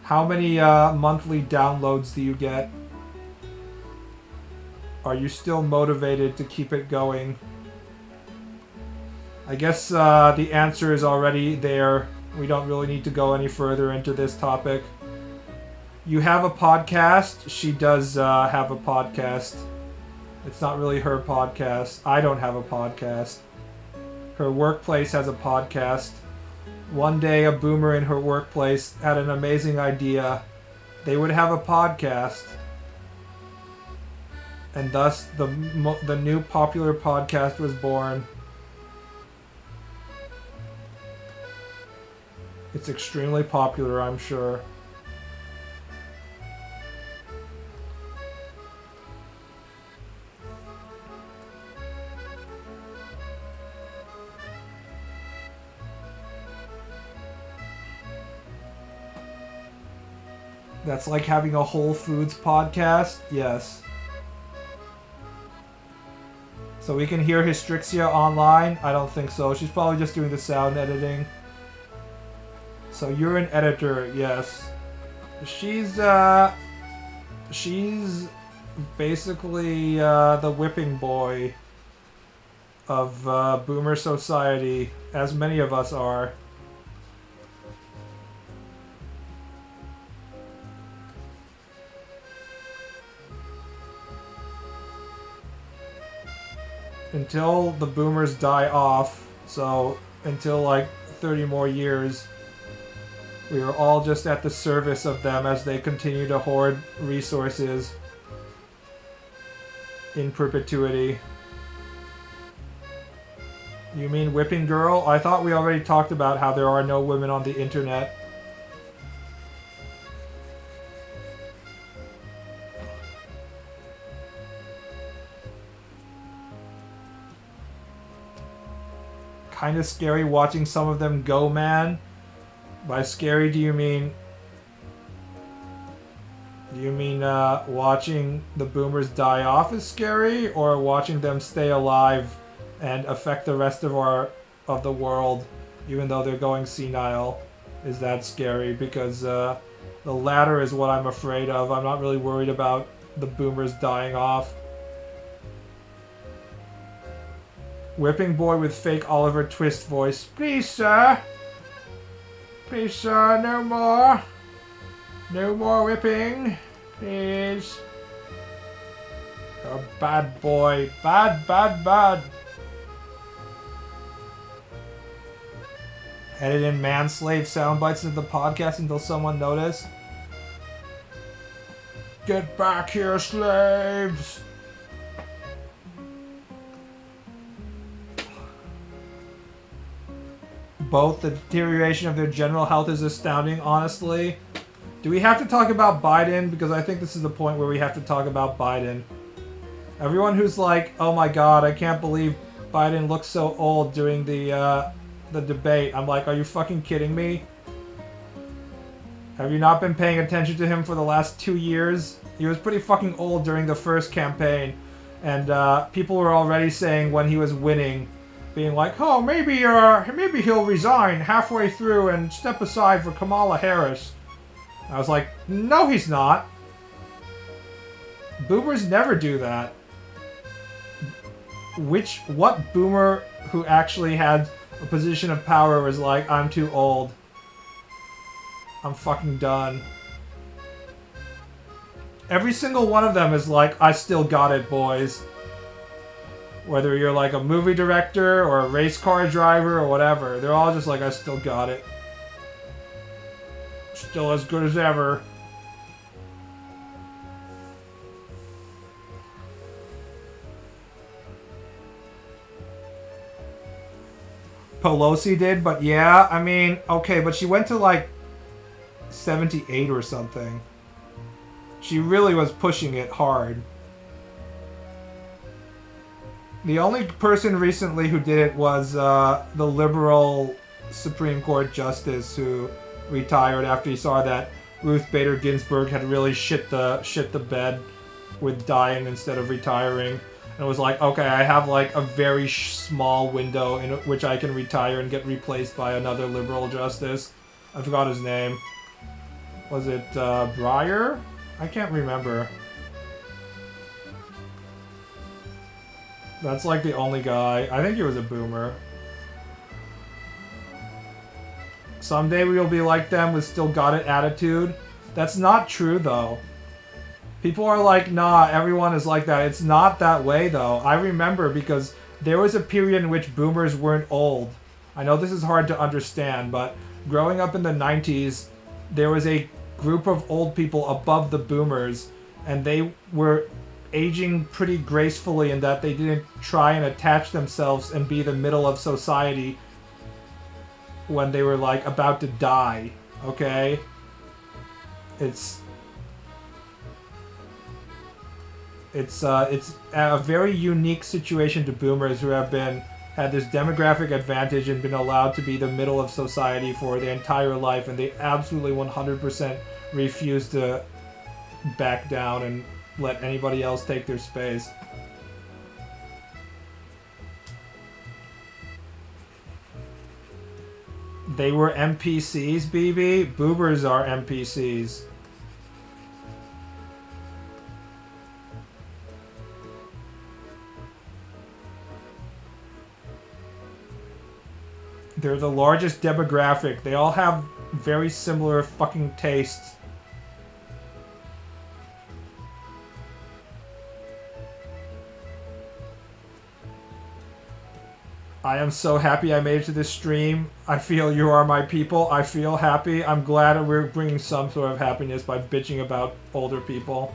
How many monthly downloads do you get? Are you still motivated to keep it going? I guess the answer is already there. We don't really need to go any further into this topic. You have a podcast? She does have a podcast. It's not really her podcast. I don't have a podcast. Her workplace has a podcast. One day, a boomer in her workplace had an amazing idea. They would have a podcast. And thus, the new popular podcast was born. It's extremely popular, I'm sure. That's like having a Whole Foods podcast? Yes. So we can hear Hystrixia online? I don't think so. She's probably just doing the sound editing. So you're an editor, yes. She's basically the whipping boy of boomer society, as many of us are. Until the boomers die off, so until like 30 more years. We are all just at the service of them as they continue to hoard resources in perpetuity. You mean whipping girl? I thought we already talked about how there are no women on the internet. Kinda scary watching some of them go, man. By scary, do you mean watching the boomers die off is scary, or watching them stay alive and affect the rest of the world, even though they're going senile? Is that scary? Because the latter is what I'm afraid of. I'm not really worried about the boomers dying off. Whipping boy with fake Oliver Twist voice. Please, sir. Please, sir, no more. No more whipping. Please. You're a bad boy. Bad, bad, bad. Edit in man-slave sound bites into the podcast until someone notice. Get back here, slaves! Both the deterioration of their general health is astounding, honestly. Do we have to talk about Biden? Because I think this is the point where we have to talk about Biden. Everyone who's like, oh my god, I can't believe Biden looks so old during the debate. I'm like, are you fucking kidding me? Have you not been paying attention to him for the last 2 years? He was pretty fucking old during the first campaign. And people were already saying when he was winning, being like, oh, maybe he'll resign halfway through and step aside for Kamala Harris. I was like, no, he's not. Boomers never do that. What boomer who actually had a position of power was like, I'm too old. I'm fucking done. Every single one of them is like, I still got it, boys. Whether you're like a movie director or a race car driver or whatever, they're all just like, I still got it. Still as good as ever. Pelosi did, but yeah, I mean, okay, but she went to like 78 or something. She really was pushing it hard. The only person recently who did it was the liberal Supreme Court justice who retired after he saw that Ruth Bader Ginsburg had really shit the bed with dying instead of retiring. And it was like, okay, I have like a very small window in which I can retire and get replaced by another liberal justice. I forgot his name. Was it Breyer? I can't remember. That's like the only guy. I think he was a boomer. Someday we will be like them with still got it attitude. That's not true though. People are like, nah, everyone is like that. It's not that way though. I remember because there was a period in which boomers weren't old. I know this is hard to understand, but growing up in the 90s, there was a group of old people above the boomers, and they were aging pretty gracefully in that they didn't try and attach themselves and be the middle of society when they were like about to die, okay? It's a very unique situation to boomers who have had this demographic advantage and been allowed to be the middle of society for their entire life, and they absolutely 100% refuse to back down and let anybody else take their space. They were NPCs, BB? Boomers are NPCs. They're the largest demographic. They all have very similar fucking tastes. I am so happy I made it to this stream. I feel you are my people. I feel happy. I'm glad we're bringing some sort of happiness by bitching about older people.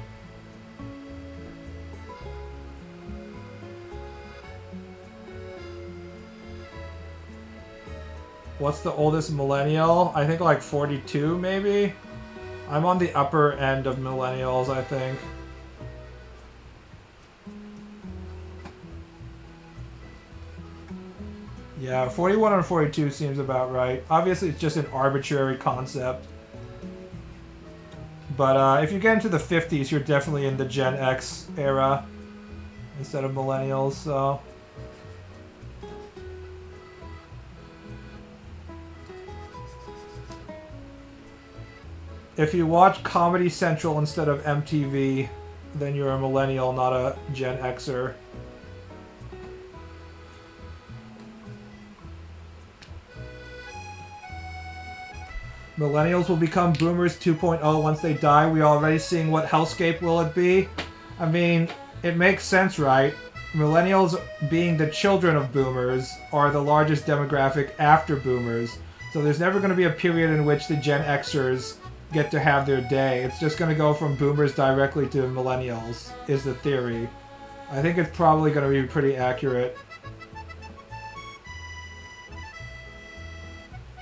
What's the oldest millennial? I think like 42 maybe? I'm on the upper end of millennials, I think. Yeah, 41 or 42 seems about right. Obviously, it's just an arbitrary concept. But if you get into the 50s, you're definitely in the Gen X era instead of millennials, so... If you watch Comedy Central instead of MTV, then you're a millennial, not a Gen Xer. Millennials will become boomers 2.0 once they die. We already seeing what hellscape will it be? I mean, it makes sense, right? Millennials, being the children of boomers, are the largest demographic after boomers. So there's never going to be a period in which the Gen Xers get to have their day. It's just going to go from boomers directly to millennials, is the theory. I think it's probably going to be pretty accurate.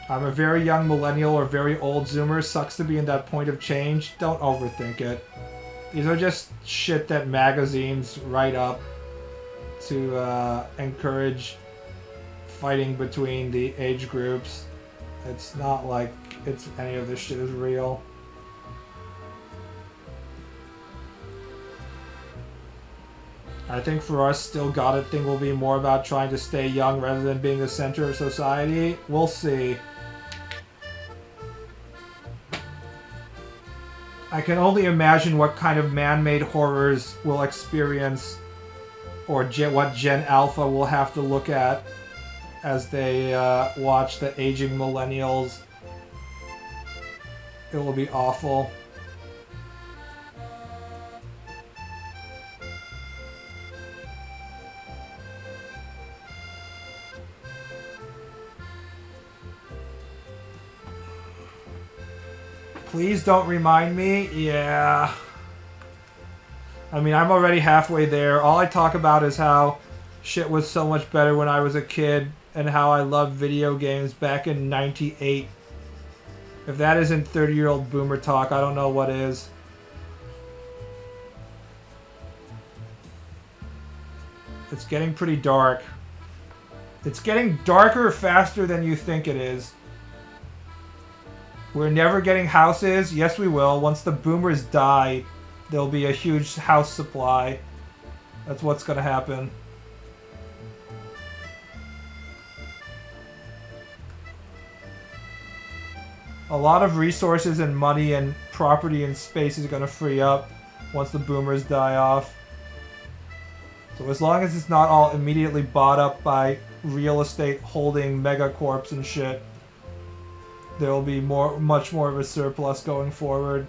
I'm a very young millennial or very old zoomer. Sucks to be in that point of change. Don't overthink it. These are just shit that magazines write up to encourage fighting between the age groups. It's not like any of this shit is real. I think for us, Still Got It thing will be more about trying to stay young rather than being the center of society. We'll see. I can only imagine what kind of man-made horrors we'll experience, or what Gen Alpha will have to look at as they watch the aging millennials. It will be awful. Please don't remind me. Yeah. I mean, I'm already halfway there. All I talk about is how shit was so much better when I was a kid and how I loved video games back in '98. If that isn't 30-year-old boomer talk, I don't know what is. It's getting pretty dark. It's getting darker faster than you think it is. We're never getting houses. Yes, we will. Once the boomers die, there'll be a huge house supply. That's what's going to happen. A lot of resources and money and property and space is going to free up once the boomers die off. So as long as it's not all immediately bought up by real estate holding megacorps and shit, there will be much more of a surplus going forward.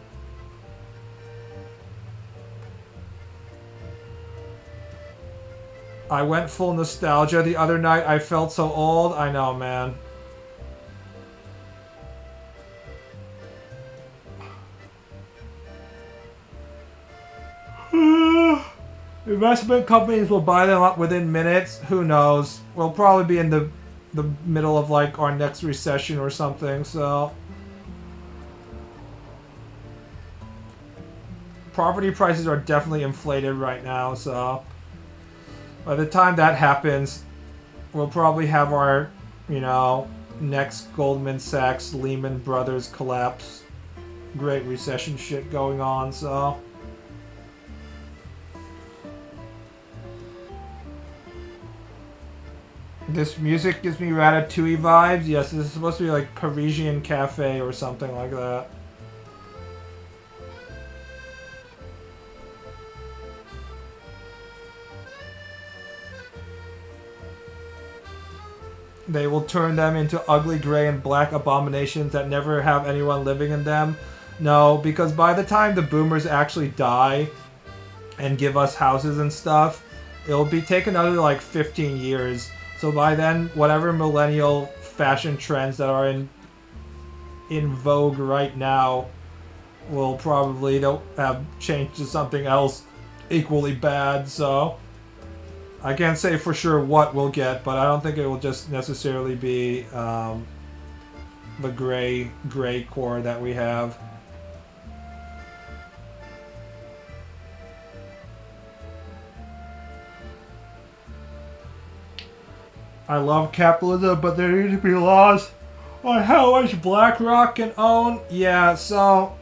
I went full nostalgia the other night. I felt so old. I know, man. Investment companies will buy them up within minutes. Who knows? We'll probably be in the middle of like our next recession or something, so property prices are definitely inflated right now, so by the time that happens, we'll probably have our, next Goldman Sachs, Lehman Brothers collapse, Great Recession shit going on, so this music gives me Ratatouille vibes. Yes, this is supposed to be like Parisian Cafe or something like that. They will turn them into ugly gray and black abominations that never have anyone living in them. No, because by the time the boomers actually die and give us houses and stuff, it'll be take another like 15 years. So by then, whatever millennial fashion trends that are in vogue right now will probably have changed to something else equally bad. So I can't say for sure what we'll get, but I don't think it will just necessarily be the gray core that we have. I love capitalism, but there need to be laws on how much BlackRock can own. Yeah, so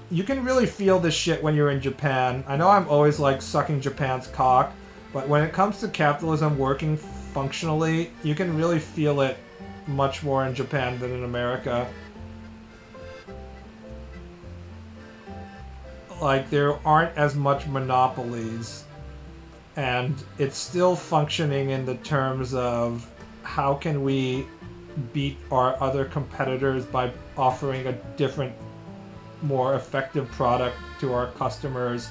you can really feel this shit when you're in Japan. I know I'm always like sucking Japan's cock, but when it comes to capitalism working functionally, you can really feel it much more in Japan than in America. Like, there aren't as much monopolies, and it's still functioning in the terms of how can we beat our other competitors by offering a different, more effective product to our customers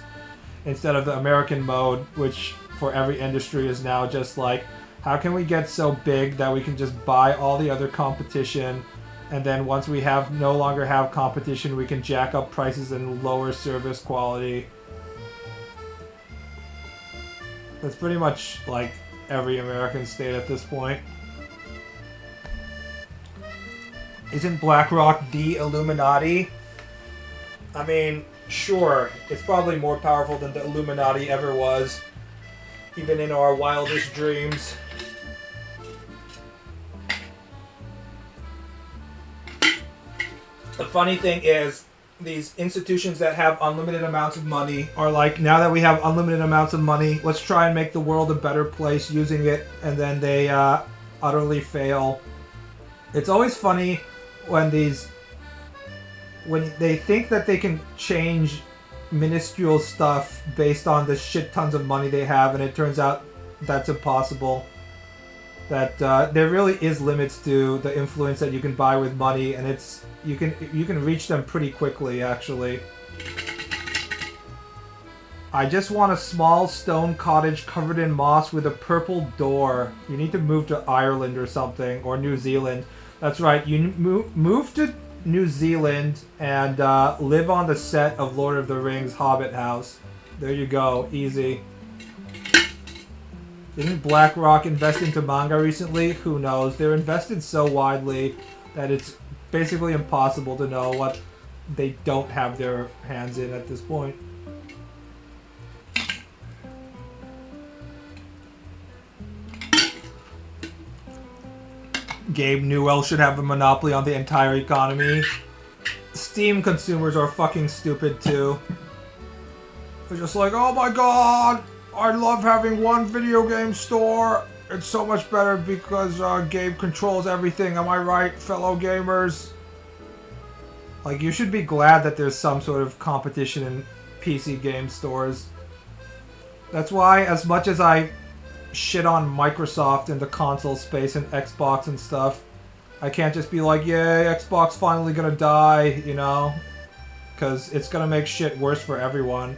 instead of the American mode, which for every industry is now just like, how can we get so big that we can just buy all the other competition, and then once we no longer have competition, we can jack up prices and lower service quality. That's pretty much like every American state at this point. Isn't BlackRock the Illuminati? I mean, sure, it's probably more powerful than the Illuminati ever was, even in our wildest dreams. The funny thing is, these institutions that have unlimited amounts of money are like, now that we have unlimited amounts of money, let's try and make the world a better place using it, and then they utterly fail. It's always funny when they think that they can change minuscule stuff based on the shit tons of money they have, and it turns out that's impossible. That there really is limits to the influence that you can buy with money, and you can reach them pretty quickly, actually. I just want a small stone cottage covered in moss with a purple door. You need to move to Ireland or something, or New Zealand. That's right, you move to New Zealand and live on the set of Lord of the Rings Hobbit house. There you go, easy. Didn't BlackRock invest into manga recently? Who knows? They're invested so widely that it's basically impossible to know what they don't have their hands in at this point. Gabe Newell should have a monopoly on the entire economy. Steam consumers are fucking stupid too. They're just like, oh my god, I love having one video game store. It's so much better because Gabe controls everything. Am I right, fellow gamers? Like, you should be glad that there's some sort of competition in PC game stores. That's why, as much as I shit on Microsoft in the console space and Xbox and stuff, I can't just be like, yay, Xbox finally gonna die, you know? Because it's gonna make shit worse for everyone.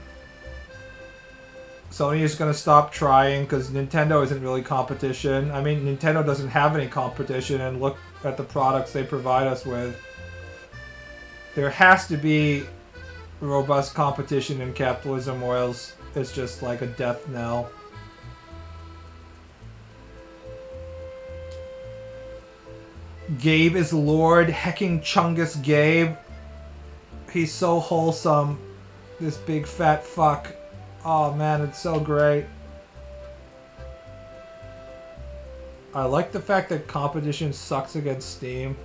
Sony is gonna stop trying because Nintendo isn't really competition. I mean, Nintendo doesn't have any competition, and look at the products they provide us with. There has to be robust competition in capitalism, or else it's just like a death knell. Gabe is Lord Hecking Chungus Gabe. He's so wholesome. This big fat fuck. Oh man, it's so great. I like the fact that competition sucks against Steam.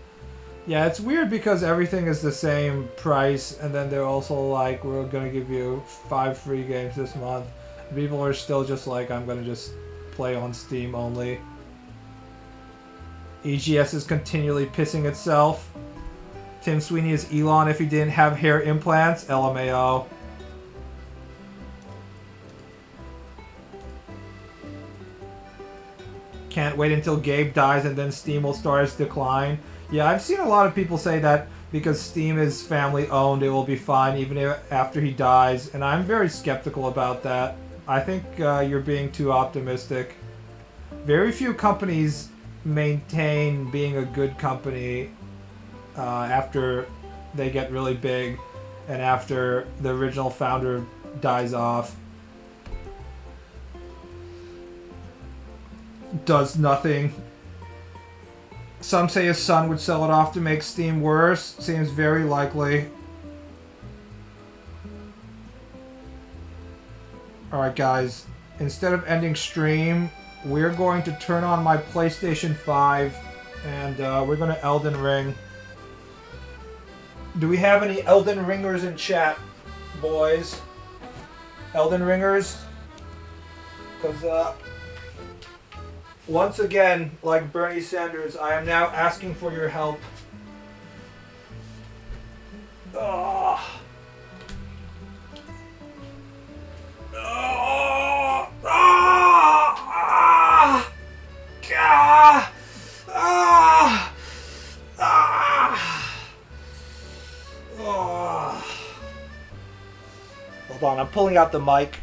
Yeah, it's weird because everything is the same price, and then they're also like, we're gonna give you 5 free games this month. People are still just like, I'm gonna just play on Steam only. EGS is continually pissing itself. Tim Sweeney is Elon if he didn't have hair implants. LMAO. Can't wait until Gabe dies and then Steam will start its decline. Yeah, I've seen a lot of people say that because Steam is family owned, it will be fine even after he dies, and I'm very skeptical about that. I think you're being too optimistic. Very few companies maintain being a good company after they get really big and after the original founder dies off. Does nothing. Some say his son would sell it off to make Steam worse. Seems very likely. Alright guys, instead of ending stream, we're going to turn on my PlayStation 5 and we're going to Elden Ring. Do we have any Elden Ringers in chat, boys? Elden Ringers? Because, once again, like Bernie Sanders, I am now asking for your help. Ugh. Hold on, I'm pulling out the mic.